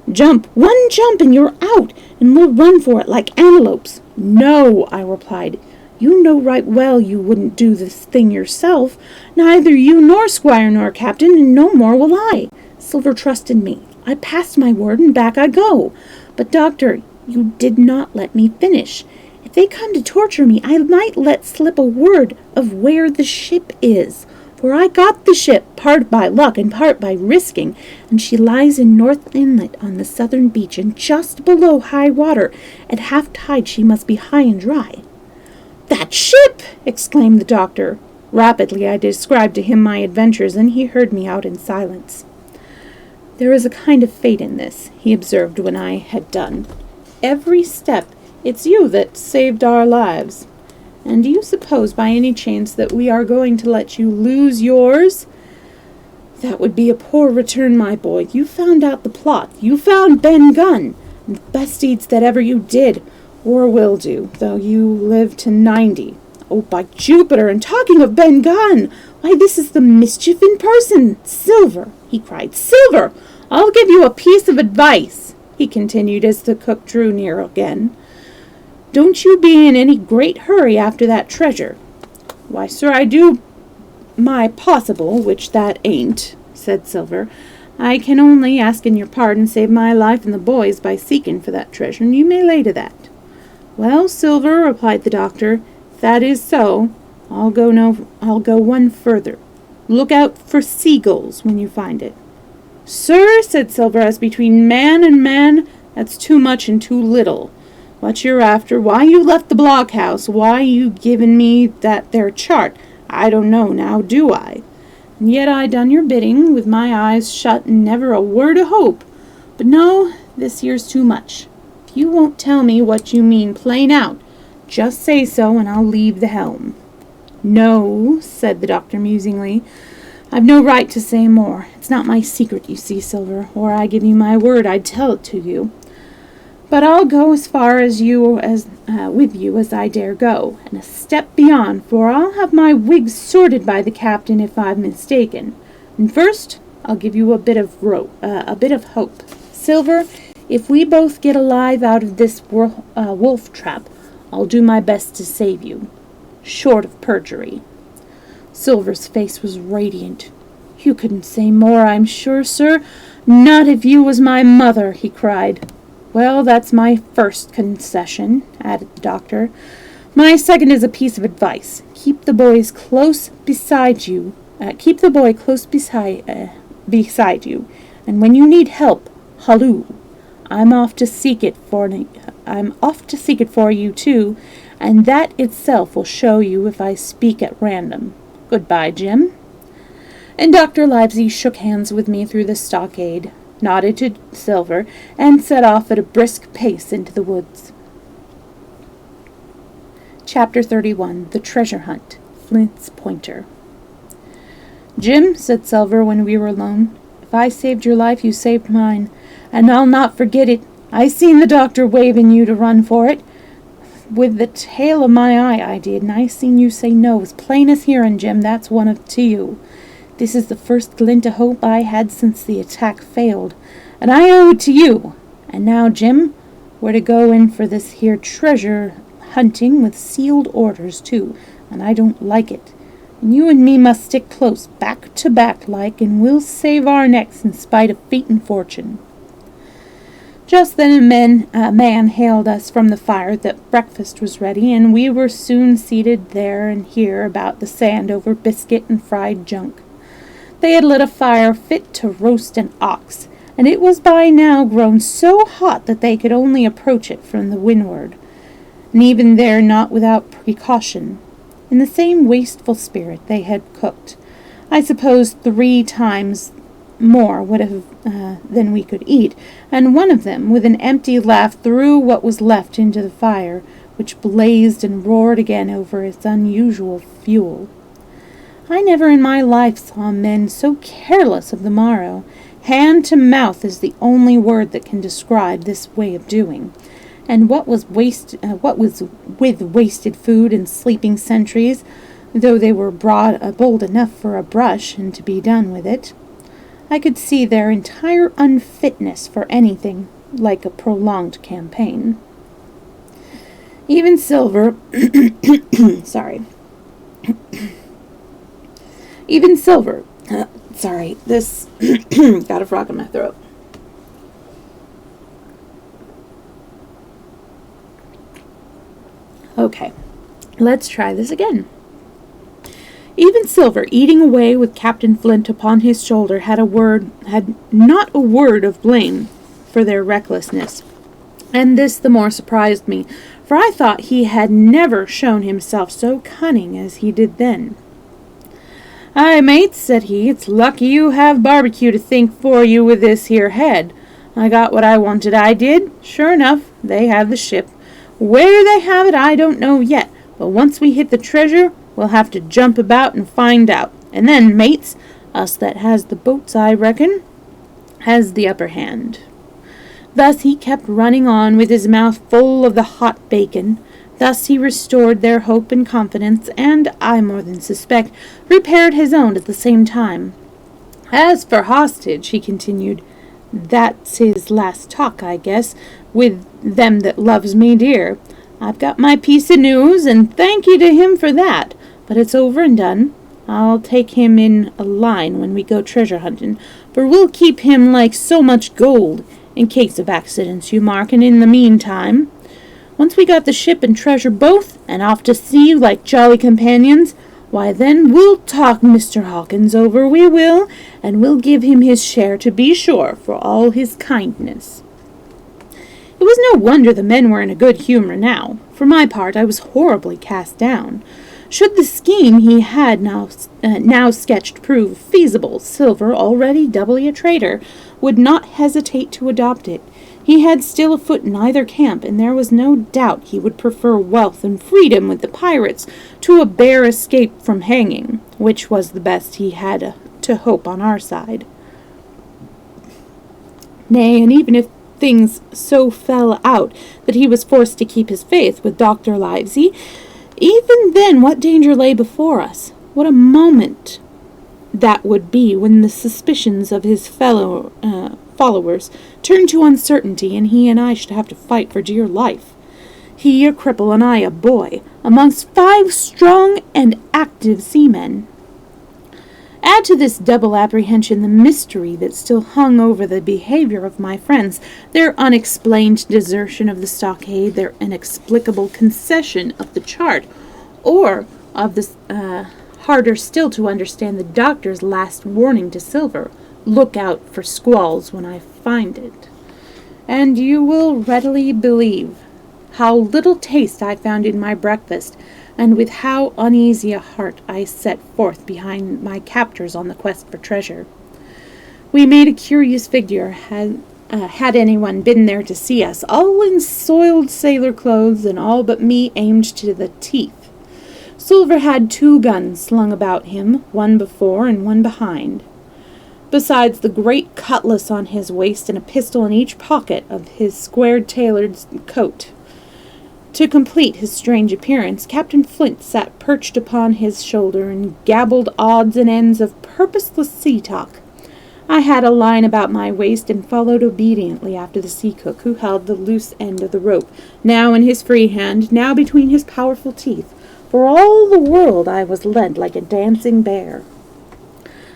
Jump, one jump, and you're out, and we'll run for it like antelopes." "No," I replied. "You know right well you wouldn't do this thing yourself. Neither you nor Squire nor Captain, and no more will I. Silver trusted me. I passed my word, and back I go. But, doctor, you did not let me finish. If they come to torture me, I might let slip a word of where the ship is. For I got the ship, part by luck and part by risking, and she lies in North Inlet on the southern beach, and just below high water. At half tide she must be high and dry." "That ship!" exclaimed the doctor. Rapidly I described to him my adventures, and he heard me out in silence. "There is a kind of fate in this," he observed when I had done. "Every step it's you that saved our lives. And do you suppose by any chance that we are going to let you lose yours? That would be a poor return, my boy. You found out the plot. You found Ben Gunn. And the best deeds that ever you did, or will do, though you live to 90. Oh, by Jupiter, and talking of Ben Gunn, why, this is the mischief in person. Silver," he cried, "Silver, I'll give you a piece of advice," he continued as the cook drew near again. "Don't you be in any great hurry after that treasure." "Why, sir, I do my possible, which that ain't," said Silver. "I can only, asking your pardon, save my life and the boys by seeking for that treasure, and you may lay to that." "Well, Silver," replied the doctor, "if that is so, I'll go one further. Look out for seagulls when you find it." "Sir," said Silver, "as between man and man, that's too much and too little. What you're after, why you left the blockhouse, why you given me that there chart, I don't know now, do I? And yet I done your bidding, with my eyes shut and never a word of hope. But no, this here's too much. If you won't tell me what you mean plain out, just say so, and I'll leave the helm." "No," said the doctor musingly, "I've no right to say more. It's not my secret, you see, Silver, or I give you my word I'd tell it to you. But I'll go as far with you as I dare go, and a step beyond, for I'll have my wig sorted by the captain if I'm mistaken. And first, I'll give you a bit of hope. Silver, if we both get alive out of this wolf trap, I'll do my best to save you, short of perjury." Silver's face was radiant. "You couldn't say more, I'm sure, sir. Not if you was my mother," he cried. "Well, that's my first concession," added the doctor. "My second is a piece of advice. Keep the boy close beside you, and when you need help, halloo. I'm off to seek it for you too, and that itself will show you if I speak at random. Goodbye, Jim." And Dr. Livesey shook hands with me through the stockade, nodded to Silver, and set off at a brisk pace into the woods. Chapter 31. The Treasure Hunt. Flint's Pointer. "Jim," said Silver when we were alone, "if I saved your life, you saved mine, and I'll not forget it. I seen the doctor waving you to run for it. With the tail of my eye, I did, and I seen you say no, as plain as hearing, Jim. That's one to you. This is the first glint of hope I had since the attack failed, and I owe it to you. And now, Jim, we're to go in for this here treasure hunting with sealed orders, too, and I don't like it. And you and me must stick close, back to back like, and we'll save our necks in spite of fate and fortune." Just then a man hailed us from the fire that breakfast was ready, and we were soon seated there and here about the sand over biscuit and fried junk. They had lit a fire fit to roast an ox, and it was by now grown so hot that they could only approach it from the windward, and even there not without precaution. In the same wasteful spirit they had cooked, I suppose 3 times more would have than we could eat, and one of them, with an empty laugh, threw what was left into the fire, which blazed and roared again over its unusual fuel. I never in my life saw men so careless of the morrow. Hand to mouth is the only word that can describe this way of doing. And what was with wasted food and sleeping sentries, though they were bold enough for a brush and to be done with it, I could see their entire unfitness for anything like a prolonged campaign. Even Silver, sorry. Even Silver, this got a frog in my throat. Okay, let's try this again. Even Silver, eating away with Captain Flint upon his shoulder, had not a word of blame for their recklessness, and this the more surprised me, for I thought he had never shown himself so cunning as he did then. "Aye, mates," said he, "it's lucky you have barbecue to think for you with this here head. I got what I wanted, I did. Sure enough, they have the ship. Where they have it I don't know yet, but once we hit the treasure, we'll have to jump about and find out. And then, mates, us that has the boats, I reckon, has the upper hand." Thus he kept running on with his mouth full of the hot bacon. Thus he restored their hope and confidence, and, I more than suspect, repaired his own at the same time. "As for hostage," he continued, "that's his last talk, I guess, with them that loves me dear. I've got my piece of news, and thank ye to him for that. But it's over and done. I'll take him in a line when we go treasure hunting, for we'll keep him like so much gold, in case of accidents, you mark, and in the meantime, once we got the ship and treasure both, and off to sea like jolly companions, why then we'll talk Mr. Hawkins over, we will, and we'll give him his share, to be sure, for all his kindness." It was no wonder the men were in a good humour now. For my part, I was horribly cast down. Should the scheme he had now sketched prove feasible, Silver, already doubly a traitor, would not hesitate to adopt it. He had still a foot in either camp, and there was no doubt he would prefer wealth and freedom with the pirates to a bare escape from hanging, which was the best he had to hope on our side. Nay, and even if things so fell out that he was forced to keep his faith with Dr. Livesey, even then what danger lay before us? What a moment that would be when the suspicions of his followers turned to uncertainty, and he and I should have to fight for dear life. He a cripple and I a boy, amongst 5 strong and active seamen. Add to this double apprehension the mystery that still hung over the behavior of my friends, their unexplained desertion of the stockade, their inexplicable concession of the chart, or of the harder still to understand the doctor's last warning to Silver, "Look out for squalls when I find it." And you will readily believe how little taste I found in my breakfast, and with how uneasy a heart I set forth behind my captors on the quest for treasure. We made a curious figure, had anyone been there to see us, all in soiled sailor clothes, and all but me aimed to the teeth. Silver had 2 guns slung about him, one before and one behind, besides the great cutlass on his waist and a pistol in each pocket of his square-tailored coat. To complete his strange appearance, Captain Flint sat perched upon his shoulder and gabbled odds and ends of purposeless sea talk. I had a line about my waist and followed obediently after the sea cook, who held the loose end of the rope, now in his free hand, now between his powerful teeth. For all the world I was led like a dancing bear.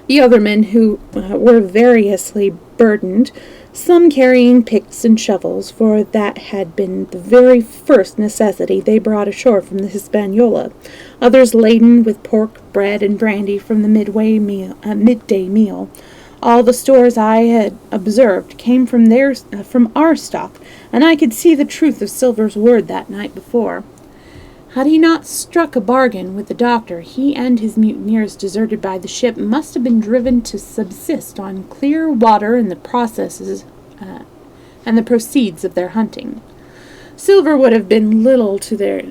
The other men who were variously burdened, some carrying picks and shovels, for that had been the very first necessity they brought ashore from the Hispaniola, others laden with pork, bread, and brandy from the midday meal. All the stores I had observed came from our stock, and I could see the truth of Silver's word that night before. Had he not struck a bargain with the doctor, he and his mutineers deserted by the ship must have been driven to subsist on clear water and the proceeds of their hunting. Silver would have been little to their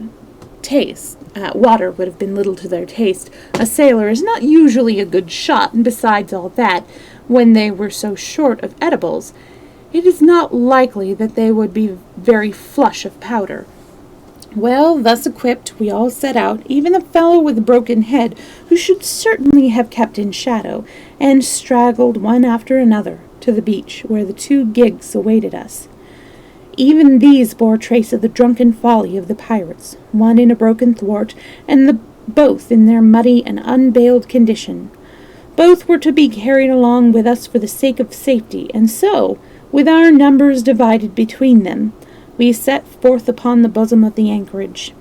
taste. Water would have been little to their taste. A sailor is not usually a good shot, and besides all that, when they were so short of edibles, it is not likely that they would be very flush of powder. Well, thus equipped, we all set out, even the fellow with the broken head, who should certainly have kept in shadow, and straggled one after another to the beach, where the 2 gigs awaited us. Even these bore trace of the drunken folly of the pirates, one in a broken thwart, and both in their muddy and unbaled condition. Both were to be carried along with us for the sake of safety, and so, with our numbers divided between them, we set forth upon the bosom of the anchorage.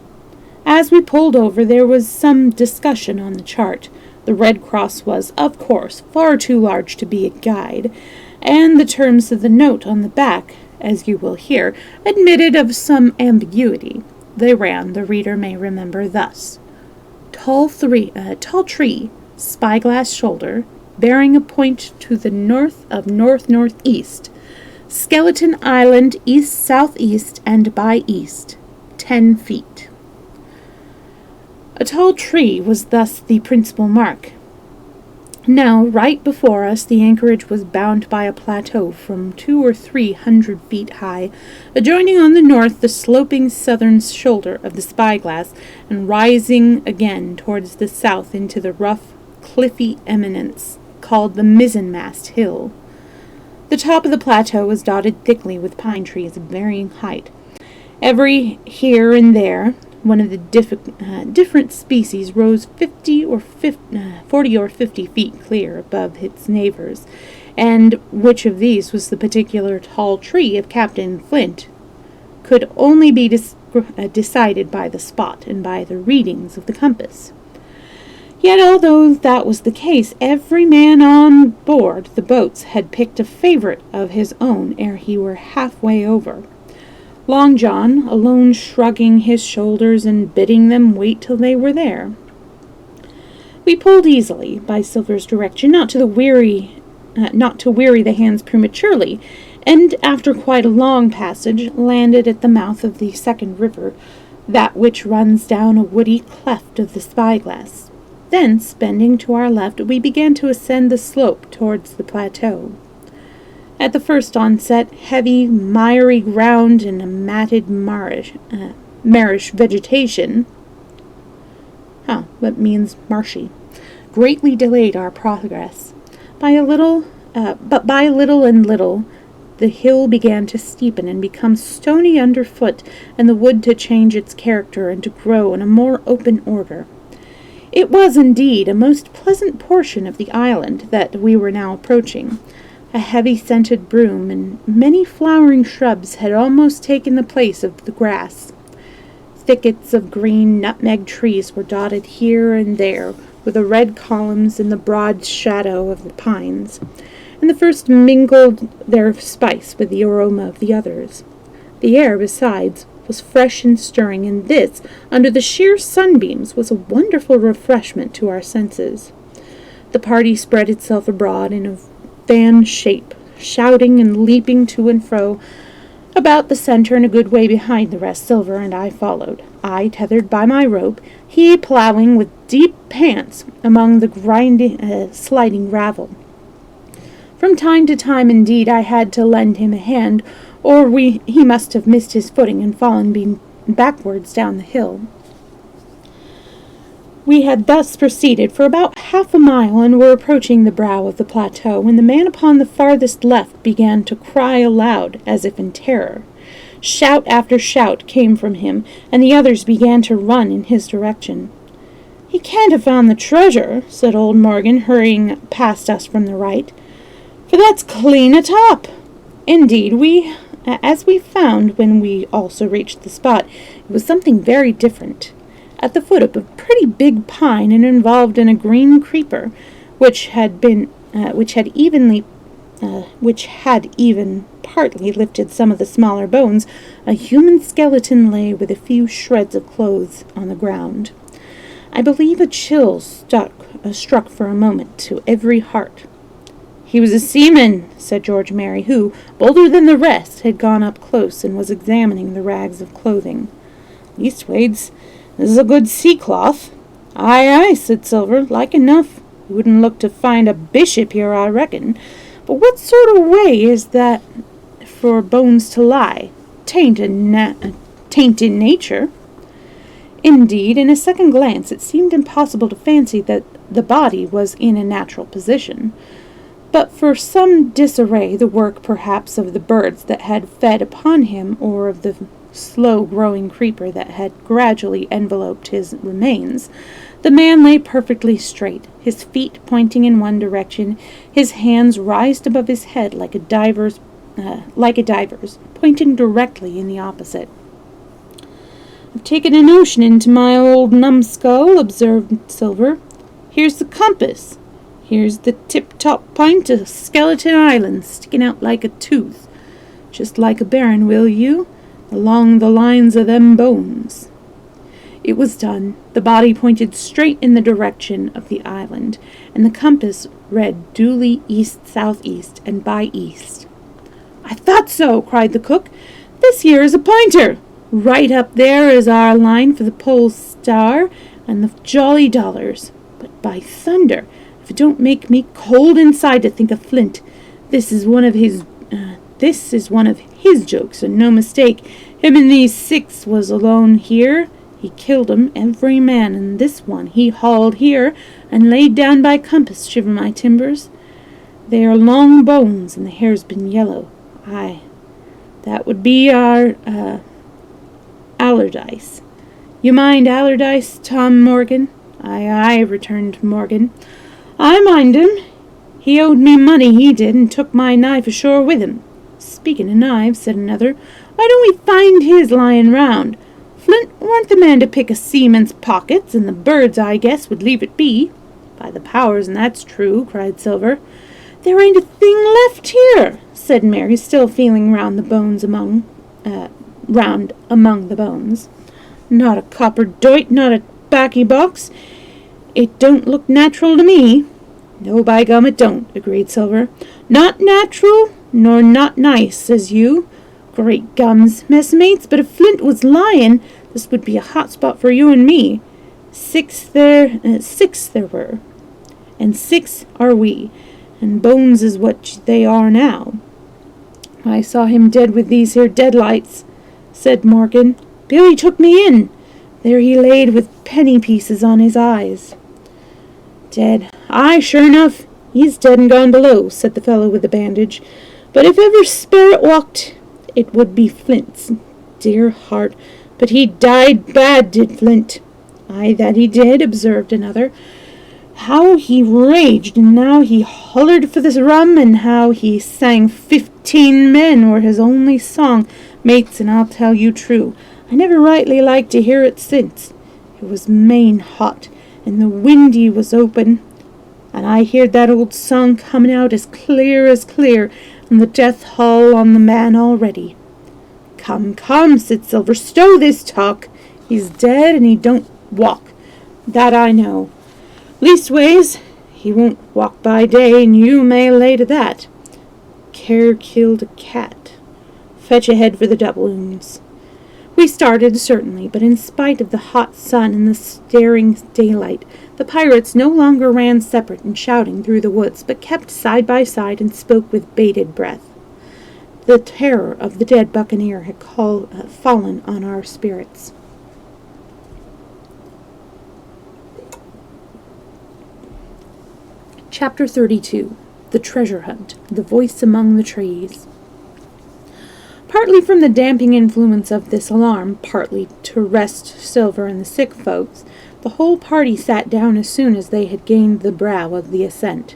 As we pulled over, there was some discussion on the chart. The Red Cross was, of course, far too large to be a guide, and the terms of the note on the back, as you will hear, admitted of some ambiguity. They ran, the reader may remember, thus: tall tree, spyglass shoulder, bearing a point to the north of north-northeast. Skeleton Island east-southeast and by east, 10 feet. A tall tree was thus the principal mark. Now, right before us, the anchorage was bound by a plateau from 200 or 300 feet high, adjoining on the north the sloping southern shoulder of the spyglass, and rising again towards the south into the rough, cliffy eminence called the mizzenmast hill. The top of the plateau was dotted thickly with pine trees of varying height. Every here and there, one of the different species rose 40 or 50 feet clear above its neighbors, and which of these was the particular tall tree of Captain Flint could only be decided by the spot and by the readings of the compass. Yet, although that was the case, every man on board the boats had picked a favorite of his own ere he were halfway over. Long John, alone shrugging his shoulders and bidding them wait till they were there. We pulled easily, by Silver's direction, not to weary the hands prematurely, and after quite a long passage, landed at the mouth of the second river, that which runs down a woody cleft of the spyglass. Thence, bending to our left, we began to ascend the slope towards the plateau. At the first onset, heavy, miry ground and a matted marish vegetation, what means marshy, greatly delayed our progress. By little and little, the hill began to steepen and become stony underfoot, and the wood to change its character and to grow in a more open order. It was indeed a most pleasant portion of the island that we were now approaching. A heavy scented broom and many flowering shrubs had almost taken the place of the grass. Thickets of green nutmeg trees were dotted here and there with the red columns in the broad shadow of the pines, and the first mingled their spice with the aroma of the others. The air, besides, was fresh and stirring, and this, under the sheer sunbeams, was a wonderful refreshment to our senses. The party spread itself abroad in a fan shape, shouting and leaping to and fro, About the center and a good way behind the rest, Silver and I followed, I tethered by my rope, he plowing with deep pants among the sliding gravel. From time to time, indeed, I had to lend him a hand, or he must have missed his footing and fallen backwards down the hill. We had thus proceeded for about half a mile and were approaching the brow of the plateau when the man upon the farthest left began to cry aloud, as if in terror. Shout after shout came from him, and the others began to run in his direction. "He can't have found the treasure," said old Morgan, hurrying past us from the right, "for that's clean atop." Indeed, as we found when we also reached the spot, it was something very different. At the foot of a pretty big pine and involved in a green creeper, which had even partly lifted some of the smaller bones, a human skeleton lay with a few shreds of clothes on the ground. I believe a chill struck for a moment to every heart. "He was a seaman," said George Merry, who, bolder than the rest, had gone up close and was examining the rags of clothing. "Leastways, this is a good sea-cloth." "Aye, aye," said Silver, "like enough. You wouldn't look to find a bishop here, I reckon. But what sort of way is that for bones to lie? Tain't in nature." Indeed, in a second glance it seemed impossible to fancy that the body was in a natural position. But for some disarray, the work perhaps of the birds that had fed upon him, or of the slow-growing creeper that had gradually enveloped his remains, the man lay perfectly straight, his feet pointing in one direction, his hands raised above his head like a diver's, pointing directly in the opposite. "I've taken a notion into my old numbskull," observed Silver. "Here's the compass. Here's the tip-top pint of Skeleton Island sticking out like a tooth. Just like a baron, will you? Along the lines of them bones." It was done. The body pointed straight in the direction of the island, and the compass read duly east-southeast and by east. "I thought so!" cried the cook. "This here is a pointer. Right up there is our line for the Pole Star and the Jolly Dollars. But by thunder, if it don't make me cold inside to think of Flint. This is one of his jokes, and no mistake. Him and these 6 was alone here. He killed 'em, every man, and this one he hauled here and laid down by compass, shiver my timbers. They are long bones, and the hair's been yellow. Aye, that would be our, Allardyce. You mind Allardyce, Tom Morgan?" "Aye, aye," returned Morgan. "I mind him. He owed me money, he did, and took my knife ashore with him." "Speaking of knives," said another, "why don't we find his lying round? Flint weren't the man to pick a seaman's pockets, and the birds, I guess, would leave it be." "By the powers, and that's true," cried Silver. "There ain't a thing left here," said Mary, still feeling round the bones among the bones. "Not a copper doit, not a baccy box. It don't look natural to me." "No, by gum, it don't," agreed Silver. "Not natural, nor not nice, says you. Great gums, messmates, but if Flint was lying, this would be a hot spot for you and me. 6 there were, and 6 are we, and bones is what they are now." "I saw him dead with these here deadlights," said Morgan. "Billy took me in. There he laid with penny pieces on his eyes." "Dead. Aye, sure enough. He's dead and gone below," said the fellow with the bandage. "But if ever spirit walked, it would be Flint's. Dear heart, but he died bad, did Flint." "Aye, that he did," observed another. "How he raged, and how he hollered for this rum, and how he sang 15 men were his only song, mates, and I'll tell you true, I never rightly liked to hear it since. It was main hot, and the windy was open, and I heard that old song coming out as clear, and the death howl on the man already." "Come, come," said Silver, "stow this talk. He's dead, and he don't walk. That I know. Leastways, he won't walk by day, and you may lay to that. Care killed a cat. Fetch ahead for the doubloons." We started, certainly, but in spite of the hot sun and the staring daylight, the pirates no longer ran separate and shouting through the woods, but kept side by side and spoke with bated breath. The terror of the dead buccaneer had fallen on our spirits. Chapter 32. The Treasure Hunt. The Voice Among the Trees. Partly from the damping influence of this alarm, partly to rest Silver and the sick folks, the whole party sat down as soon as they had gained the brow of the ascent.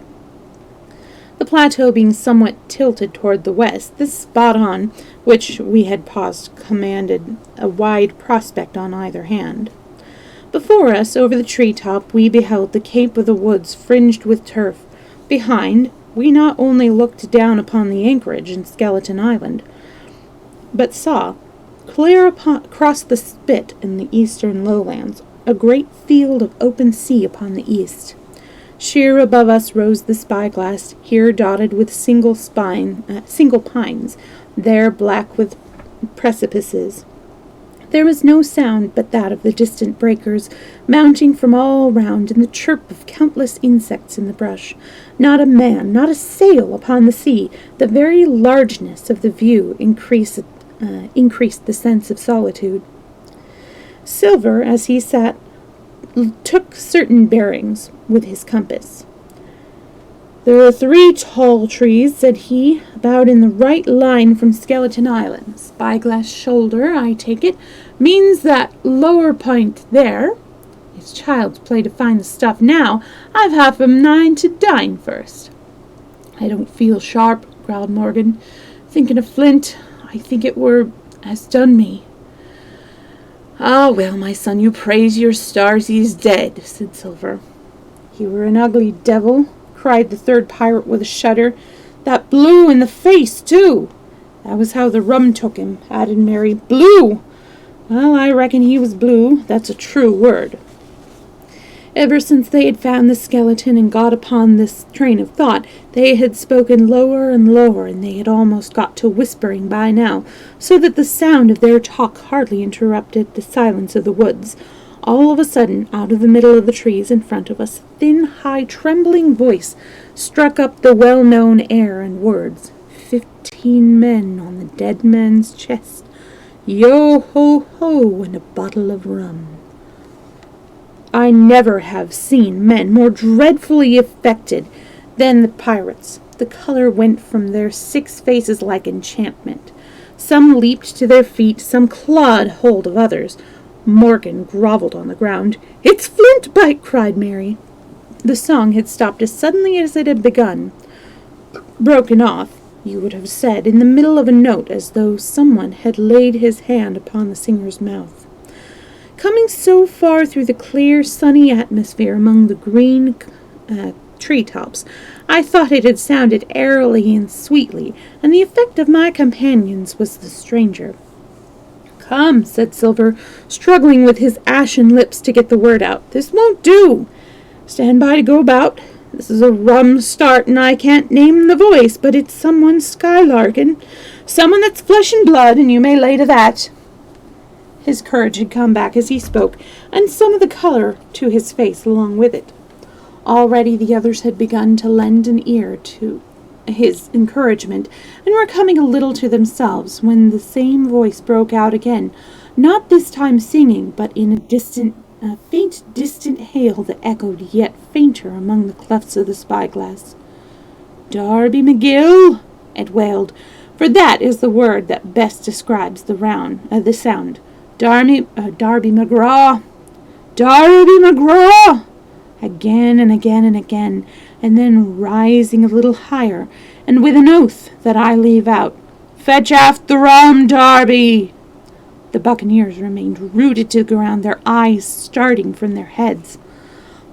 The plateau being somewhat tilted toward the west, this spot on which we had paused commanded a wide prospect on either hand. Before us, over the tree-top, we beheld the cape of the woods fringed with turf. Behind, we not only looked down upon the anchorage in Skeleton Island, but saw, clear across the spit in the eastern lowlands, a great field of open sea upon the east. Sheer above us rose the spyglass, here dotted with single pines, there black with precipices. There was no sound but that of the distant breakers, mounting from all round, and the chirp of countless insects in the brush. Not a man, not a sail upon the sea. The very largeness of the view increased the sense of solitude. Silver, as he sat, took certain bearings with his compass. "There are 3 tall trees," said he, "about in the right line from Skeleton Island. Spyglass shoulder, I take it, means that lower point there. It's child's play to find the stuff now. I've half a mind to dine first." "I don't feel sharp," growled Morgan. "Thinking of Flint, I think it has done me." "Ah, well, my son, you praise your stars he's dead," said Silver. "He were an ugly devil," cried the third pirate with a shudder. "That blue in the face, too." "That was how the rum took him," added Mary. "Blue! Well, I reckon he was blue. That's a true word." Ever since they had found the skeleton and got upon this train of thought, they had spoken lower and lower, and they had almost got to whispering by now, so that the sound of their talk hardly interrupted the silence of the woods. All of a sudden, out of the middle of the trees in front of us, a thin, high, trembling voice struck up the well-known air and words. 15 men on the dead man's chest. Yo-ho-ho, and a bottle of rum. I never have seen men more dreadfully affected than the pirates. The color went from their 6 faces like enchantment. Some leaped to their feet, some clawed hold of others. Morgan grovelled on the ground. "It's Flintbite!" cried Mary. The song had stopped as suddenly as it had begun. Broken off, you would have said, in the middle of a note, as though someone had laid his hand upon the singer's mouth. Coming so far through the clear, sunny atmosphere among the green tree-tops, I thought it had sounded airily and sweetly, and the effect of my companions was the stranger. "Come," said Silver, struggling with his ashen lips to get the word out. "This won't do. Stand by to go about. This is a rum start, and I can't name the voice, but it's someone skylarking. Someone that's flesh and blood, and you may lay to that." His courage had come back as he spoke, and some of the color to his face along with it. Already the others had begun to lend an ear to his encouragement, and were coming a little to themselves, when the same voice broke out again, not this time singing, but in a faint distant hail that echoed yet fainter among the clefts of the spyglass. "Darby McGill," it wailed, for that is the word that best describes the sound. Darby McGraw! Darby McGraw! Again and again and again, and then rising a little higher, and with an oath that I leave out, "Fetch aft the rum, Darby!" The buccaneers remained rooted to the ground, their eyes starting from their heads.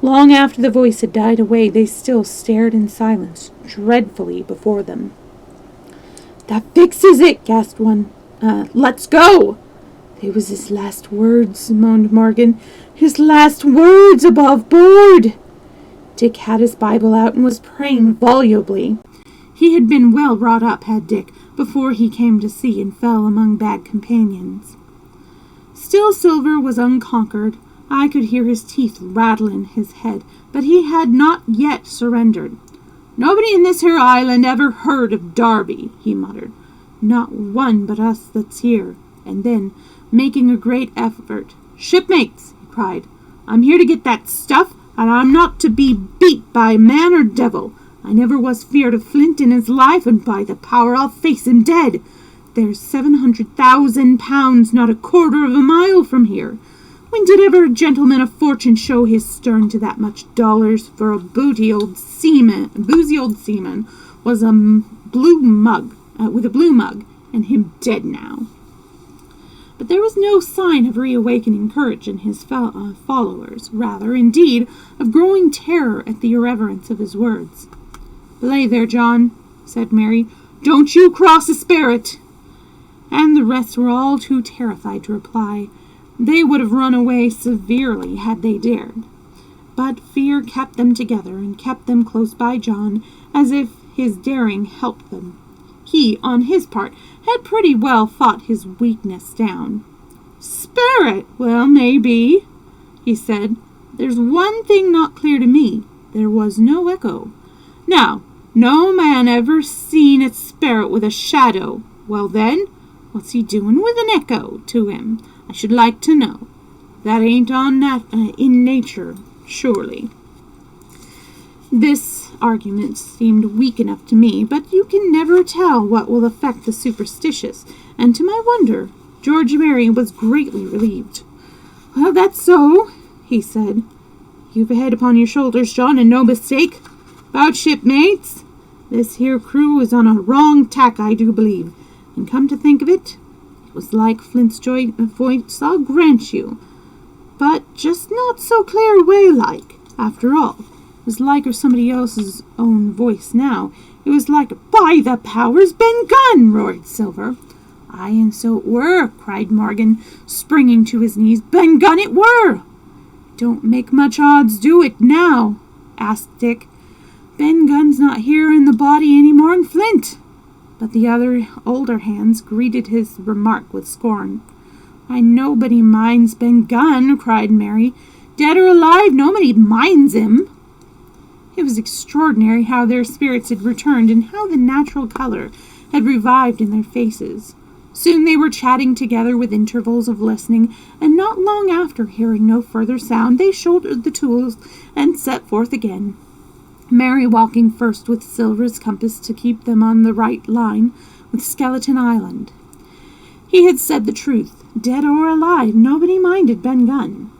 Long after the voice had died away, they still stared in silence, dreadfully before them. "That fixes it," gasped one. "Let's go!" "They was his last words," moaned Morgan. "His last words above board." Dick had his Bible out and was praying volubly. He had been well brought up, had Dick, before he came to sea and fell among bad companions. Still Silver was unconquered. I could hear his teeth rattle in his head, but he had not yet surrendered. "Nobody in this here island ever heard of Darby," he muttered. "Not one but us that's here." And then, making a great effort, "Shipmates," he cried, "I'm here to get that stuff, and I'm not to be beat by man or devil. I never was feared of Flint in his life, and by the power I'll face him dead. There's 700,000 pounds not a quarter of a mile from here. When did ever a gentleman of fortune show his stern to that much dollars for a boozy old seaman was a blue mug, with a blue mug, and him dead now." But there was no sign of reawakening courage in his followers, rather, indeed, of growing terror at the irreverence of his words. "Belay there, John," said Mary. "Don't you cross a sperrit." And the rest were all too terrified to reply. They would have run away severely had they dared. But fear kept them together and kept them close by John, as if his daring helped them. He, on his part, had pretty well fought his weakness down. "Spirit? Well, maybe," he said. "There's one thing not clear to me. There was no echo. Now, no man ever seen a spirit with a shadow. Well then, what's he doing with an echo to him? I should like to know. That ain't in nature, surely." This argument seemed weak enough to me, but you can never tell what will affect the superstitious, and to my wonder, George Mary was greatly relieved. "Well, that's so," he said. "You've a head upon your shoulders, John, and no mistake. 'Bout shipmates, this here crew is on a wrong tack, I do believe, and come to think of it, it was like Flint's voice, I'll grant you, but just not so clear way like, after all. It was like or somebody else's own voice now. It was like, by the powers, Ben Gunn!" roared Silver. "Aye, and so it were," cried Morgan, springing to his knees. "Ben Gunn it were!" "Don't make much odds do it now?" asked Dick. "Ben Gunn's not here in the body any more'n Flint." But the other older hands greeted his remark with scorn. "Why, nobody minds Ben Gunn," cried Mary. "Dead or alive, nobody minds him." It was extraordinary how their spirits had returned and how the natural color had revived in their faces. Soon they were chatting together with intervals of listening, and not long after, hearing no further sound, they shouldered the tools and set forth again, Mary walking first with Silver's compass to keep them on the right line with Skeleton Island. He had said the truth. Dead or alive, nobody minded Ben Gunn.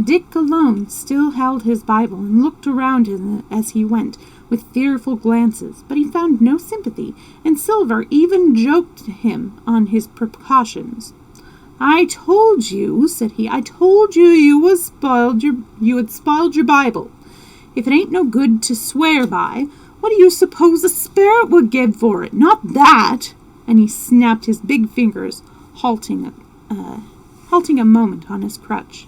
Dick alone still held his Bible and looked around him as he went, with fearful glances, but he found no sympathy, and Silver even joked him on his precautions. "I told you," said he, "I told you you had spoiled your Bible. If it ain't no good to swear by, what do you suppose a spirit would give for it? Not that!" And he snapped his big fingers, halting a moment on his crutch.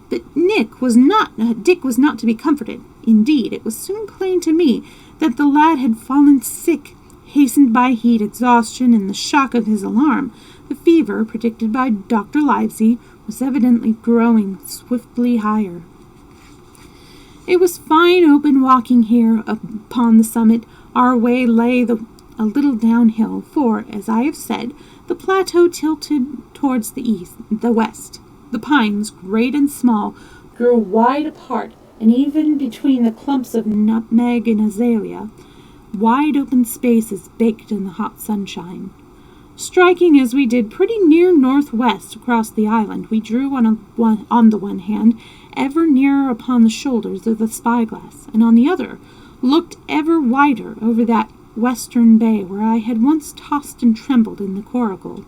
But Dick was not to be comforted. Indeed, it was soon plain to me that the lad had fallen sick, hastened by heat, exhaustion, and the shock of his alarm. The fever, predicted by Dr. Livesey, was evidently growing swiftly higher. It was fine open walking here upon the summit. Our way lay a little downhill, for, as I have said, the plateau tilted towards the west. The pines, great and small, grew wide apart, and even between the clumps of nutmeg and azalea, wide open spaces baked in the hot sunshine. Striking as we did pretty near northwest across the island, we drew on the one hand ever nearer upon the shoulders of the spyglass, and on the other looked ever wider over that western bay where I had once tossed and trembled in the coracle.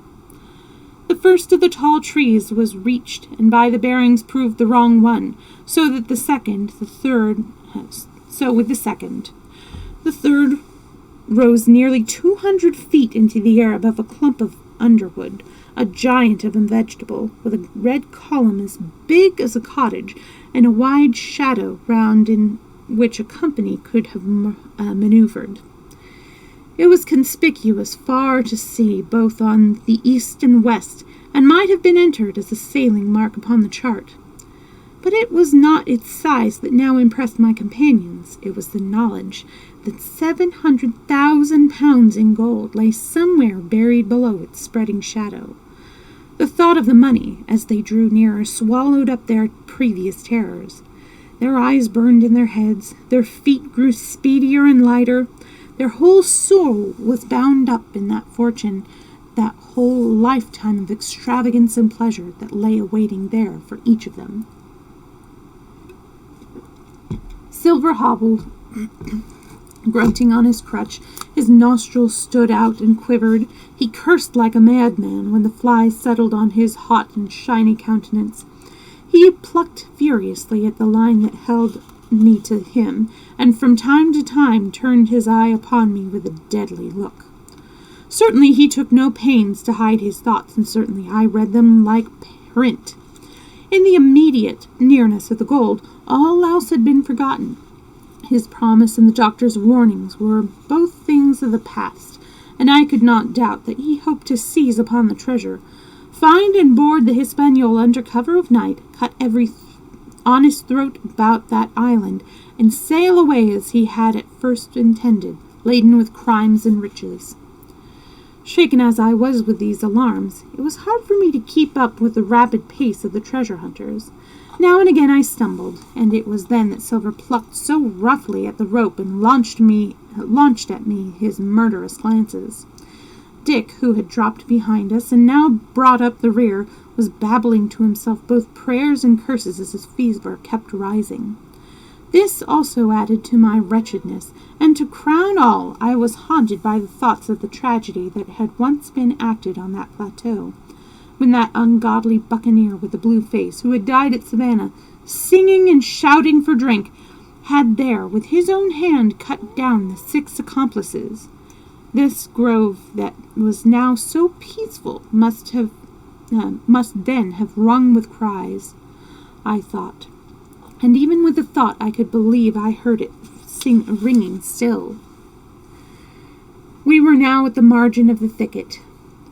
The first of the tall trees was reached, and by the bearings proved the wrong one, so with the second. The third rose nearly 200 feet into the air above a clump of underwood, a giant of a vegetable, with a red column as big as a cottage, and a wide shadow round in which a company could have maneuvered. It was conspicuous far to sea, both on the east and west, and might have been entered as a sailing mark upon the chart. But it was not its size that now impressed my companions. It was the knowledge that 700,000 pounds in gold lay somewhere buried below its spreading shadow. The thought of the money, as they drew nearer, swallowed up their previous terrors. Their eyes burned in their heads, their feet grew speedier and lighter. Their whole soul was bound up in that fortune, that whole lifetime of extravagance and pleasure that lay awaiting there for each of them. Silver hobbled, grunting on his crutch. His nostrils stood out and quivered. He cursed like a madman when the flies settled on his hot and shiny countenance. He plucked furiously at the line that held me to him, and from time to time turned his eye upon me with a deadly look. Certainly he took no pains to hide his thoughts, and certainly I read them like print. In the immediate nearness of the gold, all else had been forgotten. His promise and the doctor's warnings were both things of the past, and I could not doubt that he hoped to seize upon the treasure, find and board the Hispaniola under cover of night, cut every honest throat about that island, and sail away as he had at first intended, laden with crimes and riches. Shaken as I was with these alarms, it was hard for me to keep up with the rapid pace of the treasure hunters. Now and again I stumbled, and it was then that Silver plucked so roughly at the rope and launched at me his murderous glances. Dick, who had dropped behind us and now brought up the rear, was babbling to himself both prayers and curses as his fever kept rising. This also added to my wretchedness, and to crown all, I was haunted by the thoughts of the tragedy that had once been acted on that plateau, when that ungodly buccaneer with the blue face, who had died at Savannah, singing and shouting for drink, had there with his own hand cut down the 6 accomplices. This grove that was now so peaceful must then have rung with cries, I thought. And even with the thought I could believe I heard it ringing still. We were now at the margin of the thicket.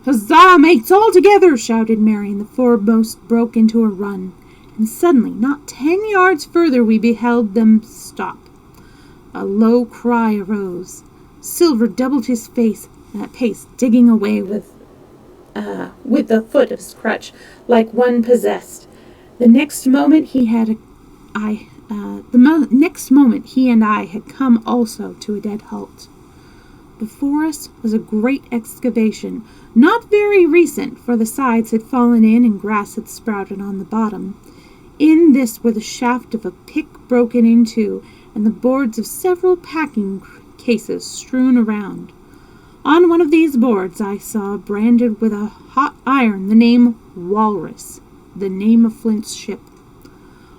"Huzzah, mates, all together!" shouted Mary, and the foremost broke into a run. And suddenly, not 10 yards further, we beheld them stop. A low cry arose. Silver doubled his pace, digging away with the foot of his crutch like one possessed. The next moment he and I had come also to a dead halt. Before us was a great excavation, not very recent, for the sides had fallen in and grass had sprouted on the bottom. In this were the shaft of a pick broken in two, and the boards of several packing cases strewn around. On one of these boards I saw branded with a hot iron the name Walrus, the name of Flint's ship.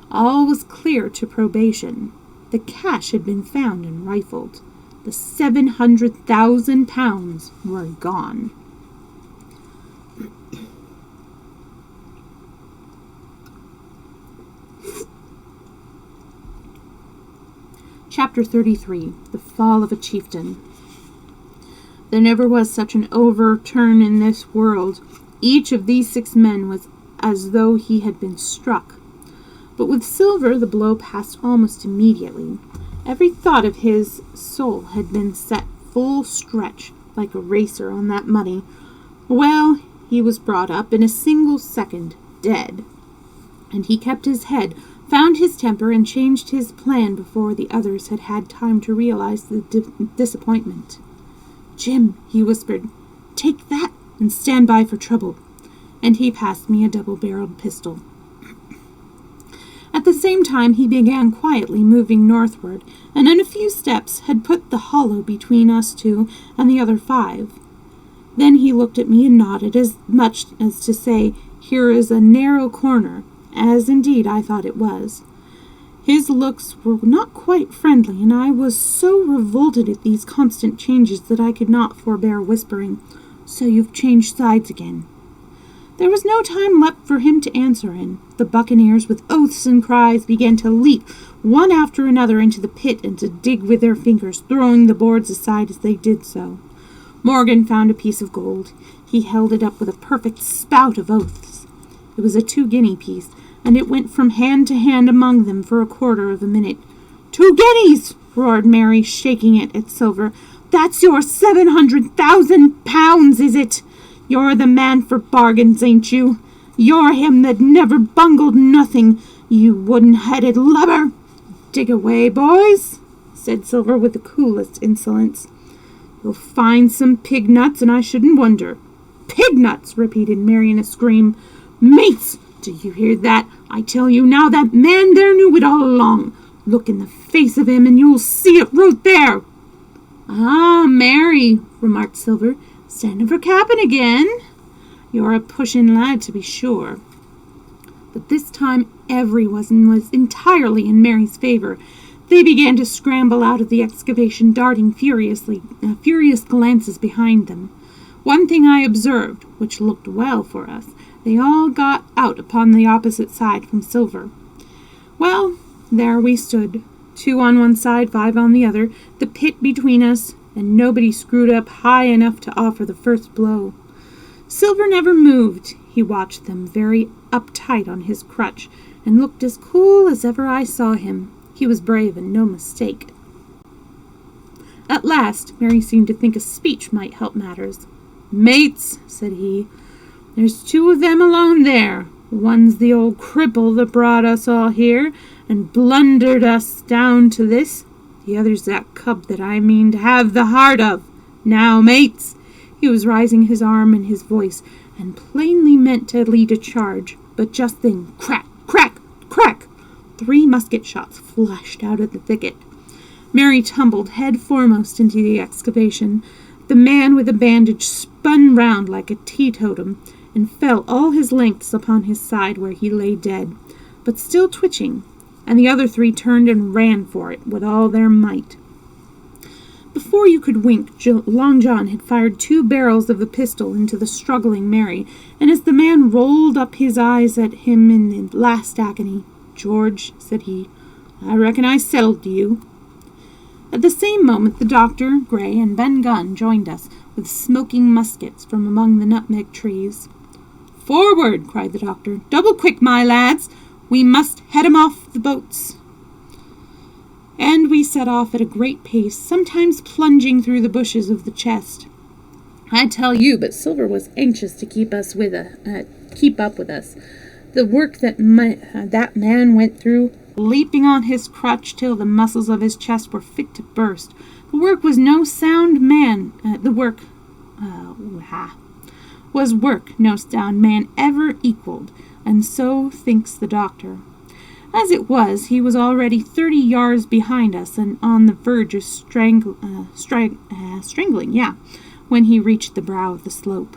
All was clear to probation. The cash had been found and rifled. The 700,000 pounds were gone. Chapter 33. The Fall of a Chieftain. There never was such an overturn in this world. Each of these 6 men was as though he had been struck. But with Silver the blow passed almost immediately. Every thought of his soul had been set full stretch, like a racer on that money. Well, he was brought up in a single second, dead. And he kept his head, found his temper, and changed his plan before the others had had time to realize the disappointment. "Jim," he whispered, "take that and stand by for trouble." And he passed me a double-barreled pistol. At the same time he began quietly moving northward, and in a few steps had put the hollow between us 2 and the other 5. Then he looked at me and nodded, as much as to say, "Here is a narrow corner," as indeed I thought it was. His looks were not quite friendly, and I was so revolted at these constant changes that I could not forbear whispering, "So you've changed sides again." There was no time left for him to answer in. The buccaneers, with oaths and cries, began to leap one after another into the pit and to dig with their fingers, throwing the boards aside as they did so. Morgan found a piece of gold. He held it up with a perfect spout of oaths. It was a 2-guinea piece, and it went from hand to hand among them for a quarter of a minute. 2 guineas! Roared Mary, shaking it at Silver. That's your 700,000 pounds, is it? You're the man for bargains, ain't you? You're him that never bungled nothing, you wooden-headed lubber. Dig away, boys, said Silver with the coolest insolence. You'll find some pig nuts, and I shouldn't wonder. Pig nuts, repeated Mary in a scream. Mates, do you hear that? I tell you now, that man there knew it all along. Look in the face of him, and you'll see it right there. Ah, Mary, remarked Silver, standing for capping again. You're a pushin' lad, to be sure. But this time everyone was entirely in Mary's favor. They began to scramble out of the excavation, darting furious glances behind them. One thing I observed, which looked well for us, they all got out upon the opposite side from Silver. Well, there we stood, 2 on one side, 5 on the other, the pit between us, and nobody screwed up high enough to offer the first blow. Silver never moved. He watched them, very uptight on his crutch, and looked as cool as ever I saw him. He was brave and no mistake. At last, Mary seemed to think a speech might help matters. Mates, said he, there's 2 of them alone there. One's the old cripple that brought us all here and blundered us down to this. The other's that cub that I mean to have the heart of. Now, mates. He was raising his arm and his voice, and plainly meant to lead a charge, but just then, crack, crack, crack, 3 musket shots flashed out of the thicket. Mary tumbled head foremost into the excavation. The man with the bandage spun round like a teetotum, and fell all his lengths upon his side where he lay dead, but still twitching, and the other 3 turned and ran for it with all their might. Before you could wink, Long John had fired 2 barrels of the pistol into the struggling Mary, and as the man rolled up his eyes at him in the last agony, George, said he, I reckon I settled you. At the same moment the doctor, Gray, and Ben Gunn joined us, with smoking muskets from among the nutmeg trees. Forward, cried the doctor. Double quick, my lads. We must head 'em off the boats. And we set off at a great pace, sometimes plunging through the bushes of the chest. I tell you, but Silver was anxious to keep up with us. The work that that man went through, leaping on his crutch till the muscles of his chest were fit to burst. The work was no sound man. Was work no sound man ever equaled, and so thinks the doctor. As it was, he was already 30 yards behind us and on the verge of strangling, when he reached the brow of the slope.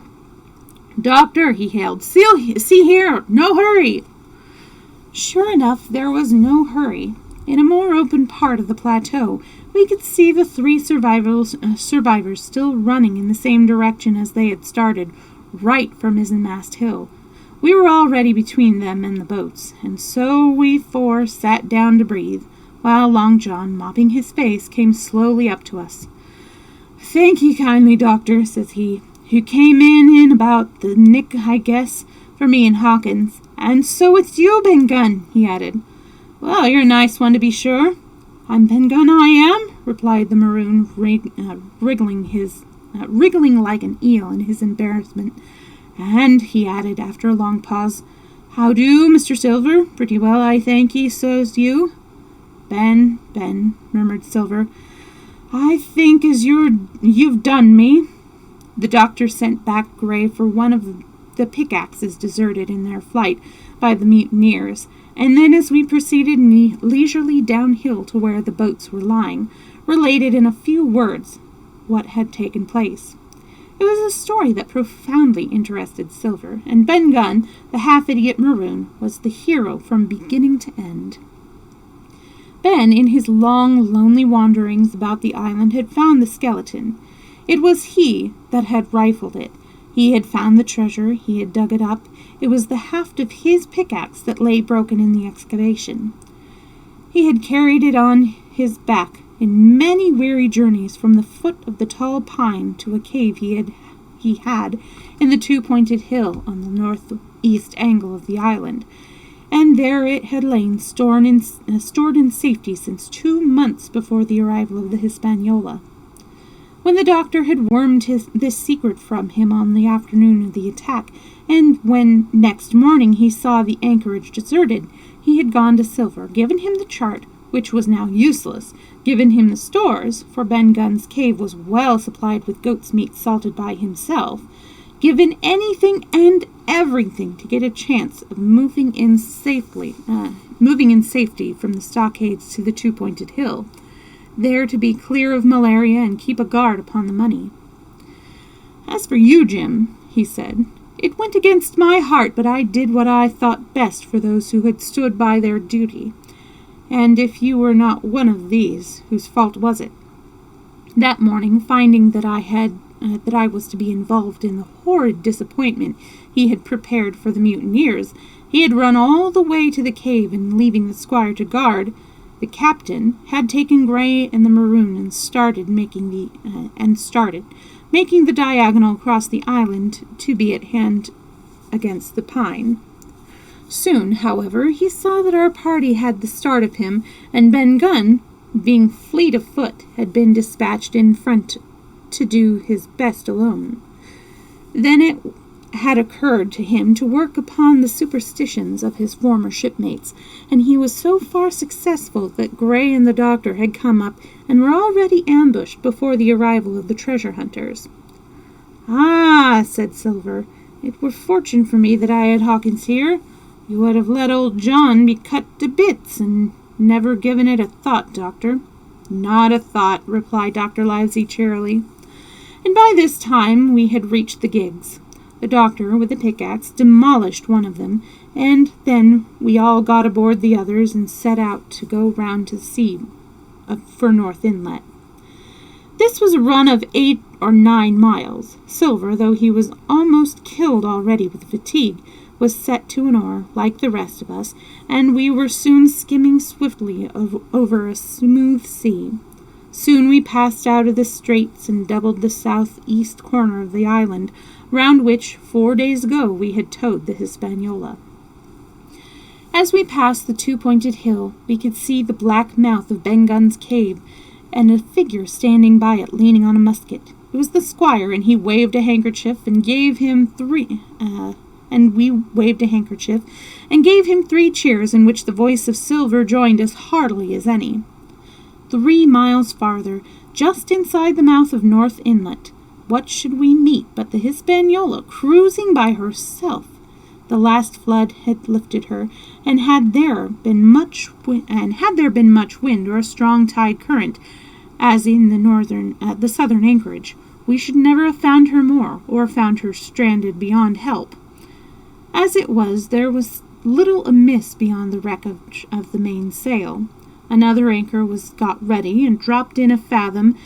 Doctor, he hailed, see here, no hurry. Sure enough, there was no hurry. In a more open part of the plateau, we could see the 3 survivors still running in the same direction as they had started, right for Mizzenmast Hill. We were already between them and the boats, and so we 4 sat down to breathe, while Long John, mopping his face, came slowly up to us. Thank ye kindly, doctor, says he. You came in about the nick, I guess, for me and Hawkins. And so it's you, Ben Gunn, he added. Well, you're a nice one, to be sure. I'm Ben Gunn, I am, replied the maroon, wriggling like an eel in his embarrassment. And, he added, after a long pause, how do, Mr. Silver? Pretty well, I thank ye, so's you. Ben, murmured Silver, I think as you've done me. The doctor sent back Gray for one of the pickaxes deserted in their flight by the mutineers, and then as we proceeded leisurely downhill to where the boats were lying, related in a few words what had taken place. It was a story that profoundly interested Silver, and Ben Gunn, the half-idiot maroon, was the hero from beginning to end. Ben, in his long, lonely wanderings about the island, had found the skeleton. It was he that had rifled it. He had found the treasure, he had dug it up. It was the haft of his pickaxe that lay broken in the excavation. He had carried it on his back In many weary journeys from the foot of the tall pine to a cave he had in the two-pointed hill on the northeast angle of the island, and there it had lain stored in safety since 2 months before the arrival of the Hispaniola. When the doctor had wormed this secret from him on the afternoon of the attack, and when next morning he saw the anchorage deserted, he had gone to Silver, given him the chart, which was now useless, given him the stores, for Ben Gunn's cave was well supplied with goat's meat salted by himself, given anything and everything to get a chance of moving in safety from the stockades to the two-pointed hill, there to be clear of malaria and keep a guard upon the money. "As for you, Jim," he said, "it went against my heart, but I did what I thought best for those who had stood by their duty. And if you were not one of these, whose fault was it?" That morning, finding that I was to be involved in the horrid disappointment he had prepared for the mutineers, he had run all the way to the cave, and leaving the squire to guard, the captain had taken Gray and the Maroon and started making the diagonal across the island to be at hand against the pine. Soon, however, he saw that our party had the start of him, and Ben Gunn, being fleet of foot, had been dispatched in front to do his best alone. Then it had occurred to him to work upon the superstitions of his former shipmates, and he was so far successful that Gray and the doctor had come up and were already ambushed before the arrival of the treasure hunters. "Ah," said Silver, "it were fortune for me that I had Hawkins here. You would have let old John be cut to bits, and never given it a thought, Doctor." "Not a thought," replied Dr. Livesey cheerily. And by this time we had reached the gigs. The doctor, with a pickaxe, demolished one of them, and then we all got aboard the others and set out to go round to the sea for North Inlet. This was a run of 8 or 9 miles. Silver, though he was almost killed already with fatigue, was set to an oar, like the rest of us, and we were soon skimming swiftly over a smooth sea. Soon we passed out of the straits and doubled the southeast corner of the island, round which 4 days ago we had towed the Hispaniola. As we passed the two-pointed hill, we could see the black mouth of Ben Gunn's cave, and a figure standing by it, leaning on a musket. It was the squire, and he waved a handkerchief and gave him three. We waved a handkerchief and gave him 3 cheers, in which the voice of Silver joined as heartily as any. 3 miles farther, just inside the mouth of North Inlet, what should we meet but the Hispaniola cruising by herself? The last flood had lifted her, and had there been much wind or a strong tide current, as in the southern anchorage, we should never have found her more, or found her stranded beyond help. As it was, there was little amiss beyond the wreckage of the mainsail. Another anchor was got ready and dropped in 1.5 fathoms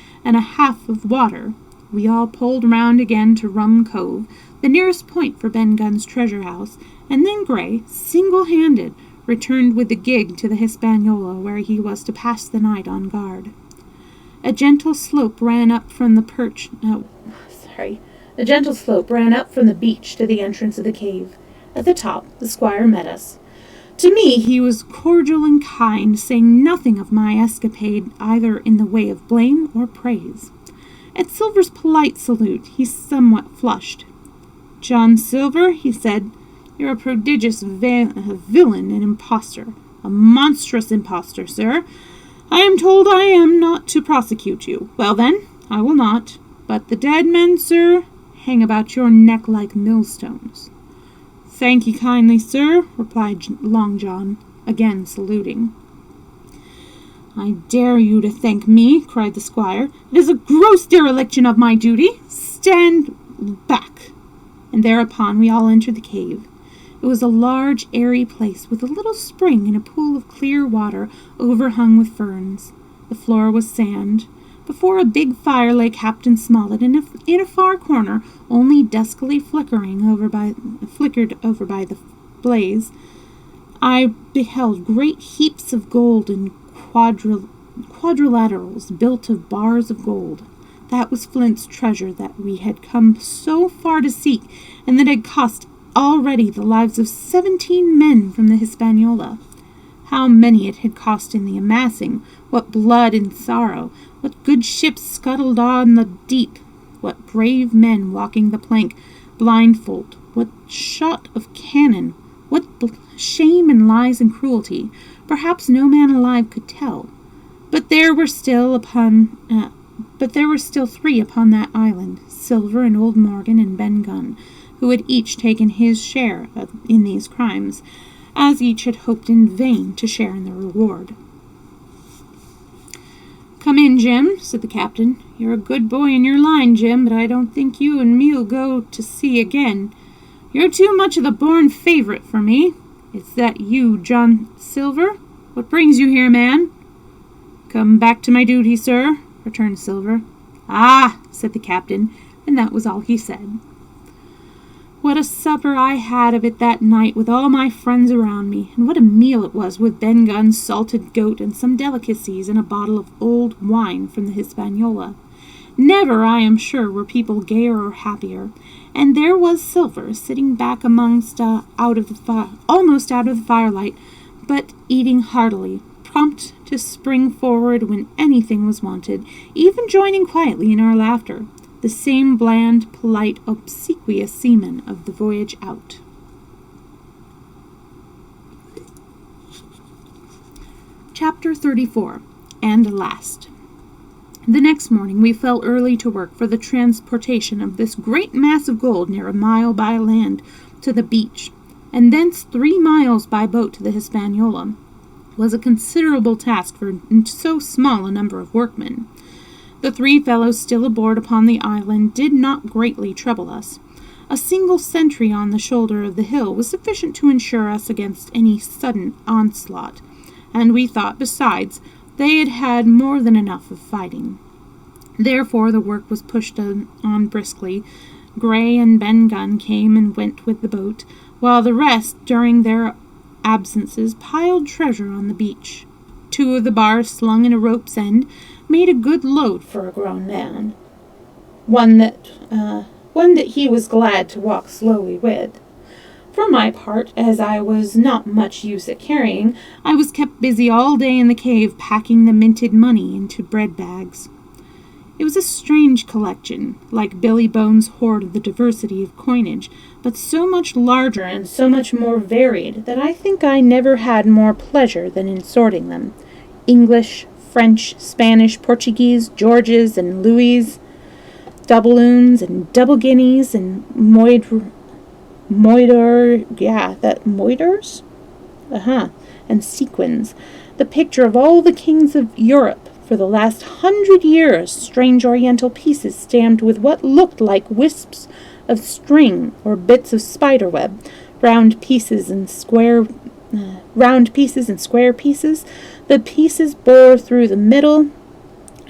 of water. We all pulled round again to Rum Cove, the nearest point for Ben Gunn's treasure house, and then Gray, single-handed, returned with the gig to the Hispaniola, where he was to pass the night on guard. A gentle slope ran up from the beach to the entrance of the cave. At the top, the squire met us. To me he was cordial and kind, saying nothing of my escapade either in the way of blame or praise. At Silver's polite salute he somewhat flushed. "John Silver," he said, "you're a prodigious villain and impostor, a monstrous impostor, sir. I am told I am not to prosecute you. Well then, I will not. But the dead men, sir, hang about your neck like millstones." "Thank ye kindly, sir," replied Long John, again saluting. "I dare you to thank me," cried the squire. "It is a gross dereliction of my duty. Stand back." And thereupon we all entered the cave. It was a large, airy place, with a little spring and a pool of clear water overhung with ferns. The floor was sand. Before a big fire lay Captain Smollett, and in a far corner, only duskily flickered over by the blaze, I beheld great heaps of gold and quadrilaterals built of bars of gold. That was Flint's treasure that we had come so far to seek, and that had cost already the lives of 17 men from the Hispaniola. How many it had cost in the amassing, what blood and sorrow, what good ships scuttled on the deep, what brave men walking the plank blindfold, what shot of cannon, what shame and lies and cruelty, perhaps no man alive could tell. But there were still three upon that island, Silver and old Morgan and Ben Gunn, who had each taken his share in these crimes, as each had hoped in vain to share in the reward. "Come in, Jim," said the captain. "You're a good boy in your line, Jim, but I don't think you and me'll go to sea again. You're too much of the born favourite for me. Is that you, John Silver? What brings you here, man?" "Come back to my duty, sir," returned Silver. "Ah," said the captain, and that was all he said. What a supper I had of it that night with all my friends around me, and what a meal it was with Ben Gunn's salted goat and some delicacies and a bottle of old wine from the Hispaniola. Never, I am sure, were people gayer or happier, and there was Silver sitting back almost out of the firelight, but eating heartily, prompt to spring forward when anything was wanted, even joining quietly in our laughter, the same bland, polite, obsequious seaman of the voyage out. Chapter 34. And last. The next morning we fell early to work for the transportation of this great mass of gold near a mile by land to the beach, and thence 3 miles by boat to the Hispaniola. It was a considerable task for so small a number of workmen. The 3 fellows still aboard upon the island did not greatly trouble us. A single sentry on the shoulder of the hill was sufficient to ensure us against any sudden onslaught, and we thought, besides, they had had more than enough of fighting. Therefore the work was pushed on briskly. Gray and Ben Gunn came and went with the boat, while the rest, during their absences, piled treasure on the beach. 2 of the bars slung in a rope's end made a good load for a grown man, one that he was glad to walk slowly with. For my part, as I was not much use at carrying, I was kept busy all day in the cave packing the minted money into bread bags. It was a strange collection, like Billy Bones' hoard of the diversity of coinage, but so much larger and so much more varied that I think I never had more pleasure than in sorting them. English, French, Spanish, Portuguese, Georges and Louis, doubloons and double guineas and moidores, and sequins, the picture of all the kings of Europe for the last 100 years, strange oriental pieces stamped with what looked like wisps of string or bits of spider web, round pieces and square pieces. The pieces bore through the middle,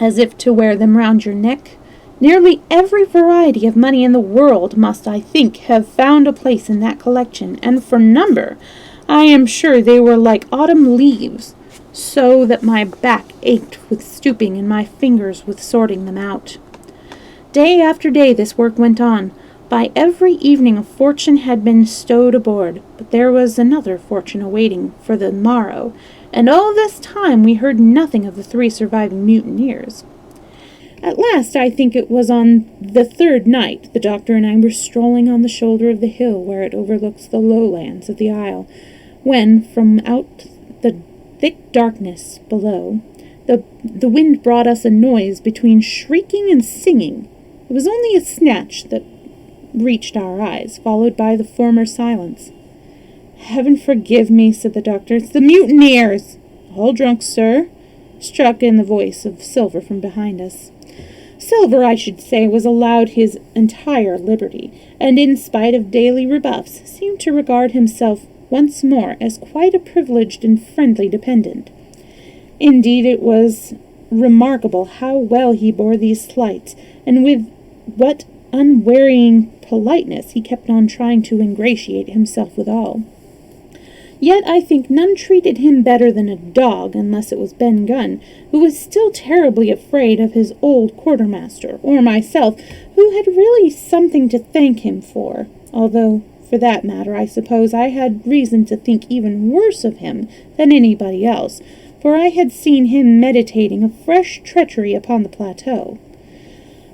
as if to wear them round your neck. Nearly every variety of money in the world must, I think, have found a place in that collection, and for number, I am sure they were like autumn leaves, so that my back ached with stooping and my fingers with sorting them out. Day after day this work went on. By every evening a fortune had been stowed aboard, but there was another fortune awaiting for the morrow, and all this time we heard nothing of the 3 surviving mutineers. At last, I think it was on the 3rd night, the doctor and I were strolling on the shoulder of the hill where it overlooks the lowlands of the isle, when, from out the thick darkness below, the wind brought us a noise between shrieking and singing. It was only a snatch that reached our eyes, followed by the former silence. "Heaven forgive me," said the doctor. "It's the mutineers." "All drunk, sir," struck in the voice of Silver from behind us. Silver, I should say, was allowed his entire liberty, and in spite of daily rebuffs, seemed to regard himself once more as quite a privileged and friendly dependent. Indeed, it was remarkable how well he bore these slights, and with what unwearying politeness he kept on trying to ingratiate himself with all. Yet I think none treated him better than a dog, unless it was Ben Gunn, who was still terribly afraid of his old quartermaster, or myself, who had really something to thank him for, although, for that matter, I suppose I had reason to think even worse of him than anybody else, for I had seen him meditating a fresh treachery upon the plateau.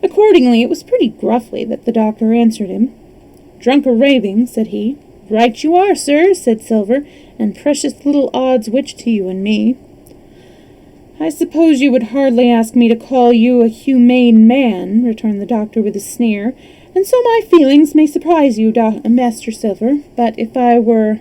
Accordingly, it was pretty gruffly that the doctor answered him. "Drunk or raving," said he. "Right you are, sir," said Silver, "and precious little odds which to you and me." "I suppose you would hardly ask me to call you a humane man," returned the doctor with a sneer, "and so my feelings may surprise you, Master Silver, but if I were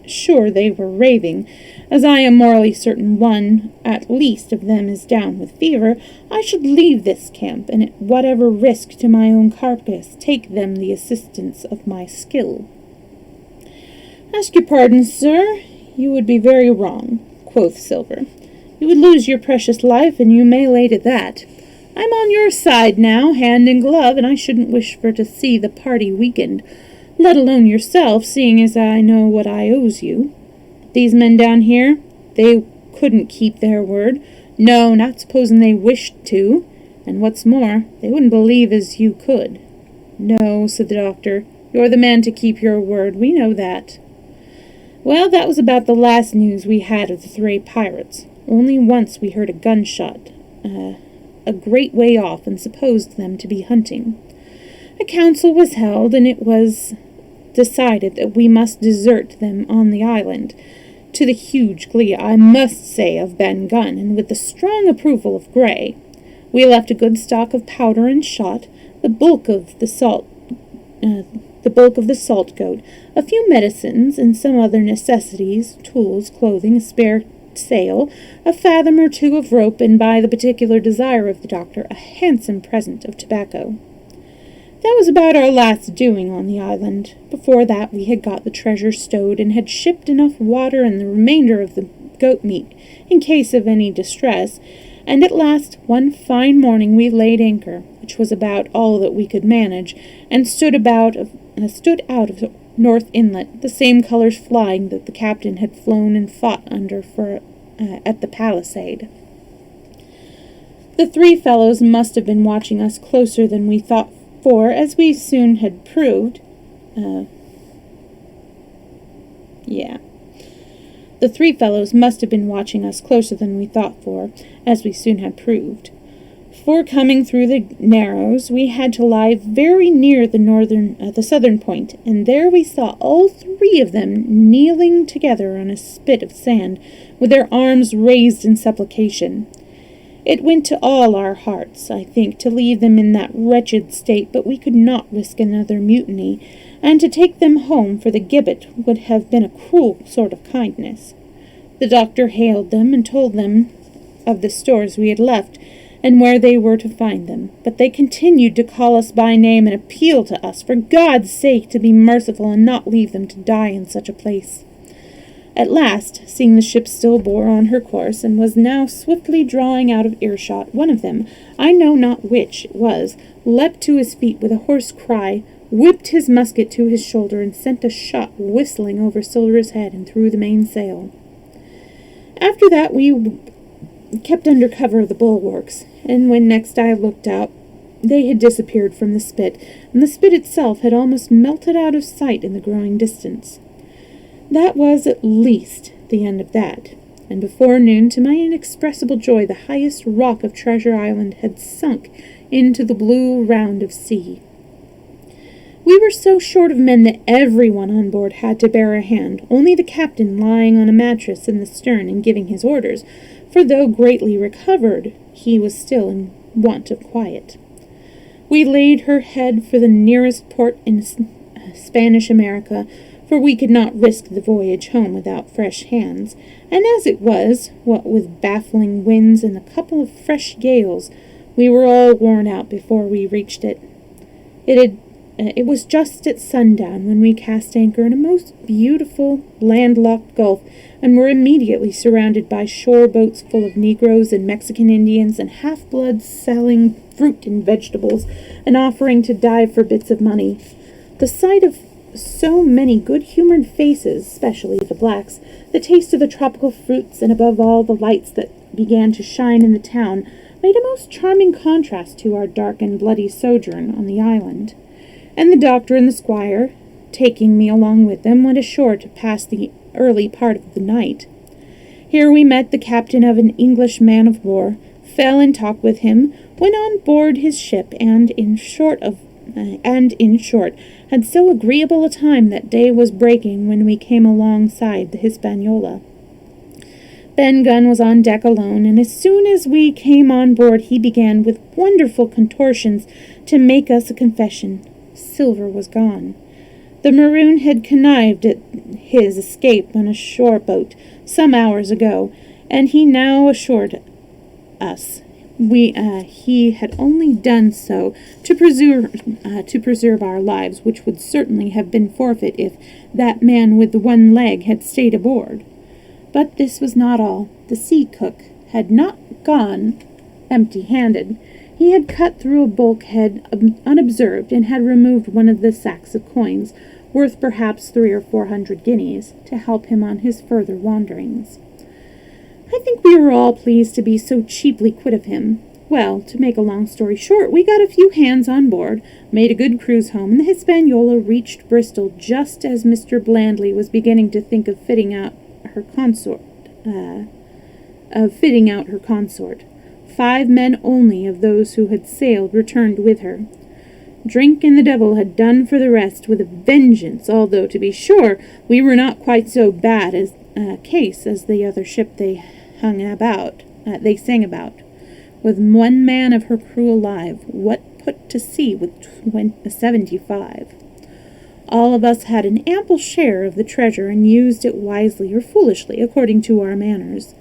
sure they were raving, as I am morally certain one, at least, of them is down with fever, I should leave this camp, and at whatever risk to my own carcass, take them the assistance of my skill." "Ask your pardon, sir, you would be very wrong," quoth Silver. "You would lose your precious life, and you may lay to that. I'm on your side now, hand in glove, and I shouldn't wish for to see the party weakened, let alone yourself, seeing as I know what I owes you. These men down here, they couldn't keep their word. No, not supposing they wished to, and what's more, they wouldn't believe as you could." "No," said the doctor, "you're the man to keep your word, we know that." Well, that was about the last news we had of the three pirates. Only once we heard a gunshot, a great way off, and supposed them to be hunting. A council was held, and it was decided that we must desert them on the island, to the huge glee, I must say, of Ben Gunn, and with the strong approval of Gray. We left a good stock of powder and shot, the bulk of the salt goat, a few medicines, and some other necessities, tools, clothing, a spare sail, a fathom or two of rope, and by the particular desire of the doctor, a handsome present of tobacco. That was about our last doing on the island. Before that we had got the treasure stowed, and had shipped enough water and the remainder of the goat meat, in case of any distress, and at last, one fine morning, we laid anchor, which was about all that we could manage, and stood out of North Inlet, the same colours flying that the captain had flown and fought under at the palisade. The three fellows must have been watching us closer than we thought, for, as we soon had proved, the three fellows must have been watching us closer than we thought for, as we soon had proved. For coming through the narrows, we had to lie very near the southern point, and there we saw all three of them kneeling together on a spit of sand, with their arms raised in supplication. It went to all our hearts, I think, to leave them in that wretched state, but we could not risk another mutiny, and to take them home for the gibbet would have been a cruel sort of kindness. The doctor hailed them and told them of the stores we had left, and where they were to find them, but they continued to call us by name and appeal to us, for God's sake, to be merciful and not leave them to die in such a place. At last, seeing the ship still bore on her course, and was now swiftly drawing out of earshot, one of them, I know not which it was, leapt to his feet with a hoarse cry, whipped his musket to his shoulder, and sent a shot whistling over Silver's head and through the mainsail. After that we kept under cover of the bulwarks, and when next I looked out, they had disappeared from the spit, and the spit itself had almost melted out of sight in the growing distance. That was at least the end of that, and before noon, to my inexpressible joy, the highest rock of Treasure Island had sunk into the blue round of sea. We were so short of men that everyone on board had to bear a hand, only the captain lying on a mattress in the stern and giving his orders, for though greatly recovered, he was still in want of quiet. We laid her head for the nearest port in Spanish America, for we could not risk the voyage home without fresh hands, and as it was, what with baffling winds and a couple of fresh gales, we were all worn out before we reached it. It was just at sundown when we cast anchor in a most beautiful landlocked gulf, and were immediately surrounded by shore boats full of Negroes and Mexican Indians and half-bloods selling fruit and vegetables and offering to dive for bits of money. The sight of so many good-humored faces, especially the blacks, the taste of the tropical fruits, and above all the lights that began to shine in the town, made a most charming contrast to our dark and bloody sojourn on the island. And the doctor and the squire, taking me along with them, went ashore to pass the early part of the night. Here we met the captain of an English man-of-war, fell in talk with him, went on board his ship, and in short, had so agreeable a time that day was breaking when we came alongside the Hispaniola. Ben Gunn was on deck alone, and as soon as we came on board he began with wonderful contortions to make us a confession. Silver was gone. The maroon had connived at his escape on a shore boat some hours ago, and he now assured us he had only done so to preserve our lives, which would certainly have been forfeit if that man with the one leg had stayed aboard. But this was not all. The sea cook had not gone empty-handed. He had cut through a bulkhead unobserved and had removed one of the sacks of coins, worth perhaps 300 or 400 guineas, to help him on his further wanderings. I think we were all pleased to be so cheaply quit of him. Well, to make a long story short, we got a few hands on board, made a good cruise home, and the Hispaniola reached Bristol just as Mr. Blandley was beginning to think of fitting out her consort. 5 men only of those who had sailed returned with her. Drink and the devil had done for the rest with a vengeance, although, to be sure, we were not quite so bad as case as the other ship they sang about. With 1 man of her crew alive, what put to sea with 75? All of us had an ample share of the treasure and used it wisely or foolishly, according to our manners.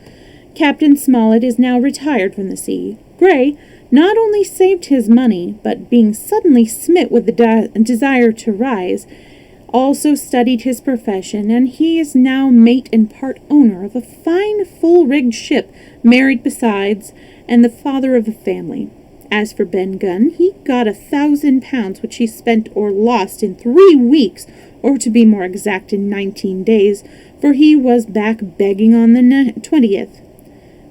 Captain Smollett is now retired from the sea. Gray not only saved his money, but being suddenly smit with the desire to rise, also studied his profession, and he is now mate and part owner of a fine full-rigged ship, married besides, and the father of a family. As for Ben Gunn, he got £1,000, which he spent or lost in 3 weeks, or to be more exact, in 19 days, for he was back begging on the 20th.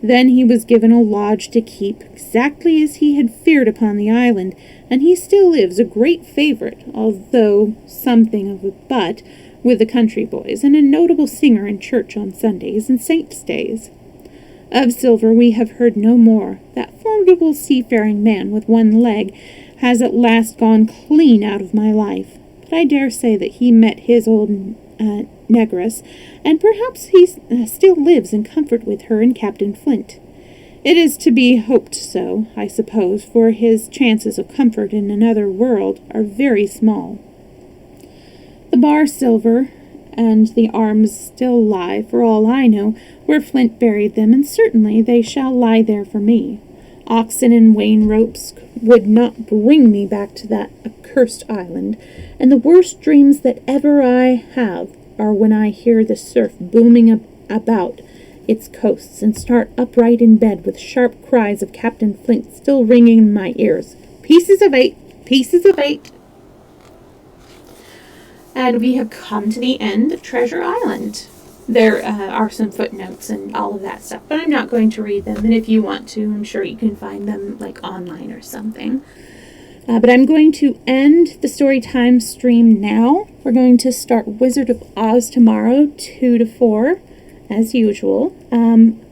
Then he was given a lodge to keep, exactly as he had feared upon the island, and he still lives a great favourite, although something of a butt, with the country boys, and a notable singer in church on Sundays and saints' days. Of Silver we have heard no more. That formidable seafaring man with 1 leg has at last gone clean out of my life, but I dare say that he met his old negress, and perhaps he still lives in comfort with her and Captain Flint. It is to be hoped so, I suppose, for his chances of comfort in another world are very small. The bar silver and the arms still lie, for all I know, where Flint buried them, and certainly they shall lie there for me. Oxen and wain ropes would not bring me back to that accursed island, and the worst dreams that ever I have are when I hear the surf booming about its coasts, and start upright in bed with sharp cries of Captain Flint still ringing in my ears. Pieces of 8! Pieces of 8! And we have come to the end of Treasure Island. There are some footnotes and all of that stuff, but I'm not going to read them, and if you want to, I'm sure you can find them online or something. But I'm going to end the Storytime stream now. We're going to start Wizard of Oz tomorrow, 2 to 4, as usual. And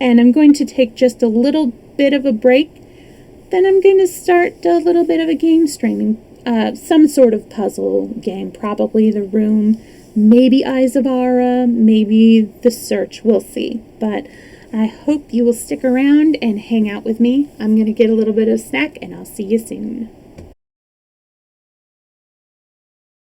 I'm going to take just a little bit of a break. Then I'm going to start a little bit of a game streaming. Some sort of puzzle game, probably The Room, maybe Eyes of Ara, maybe The Search, we'll see. But I hope you will stick around and hang out with me. I'm going to get a little bit of snack, and I'll see you soon.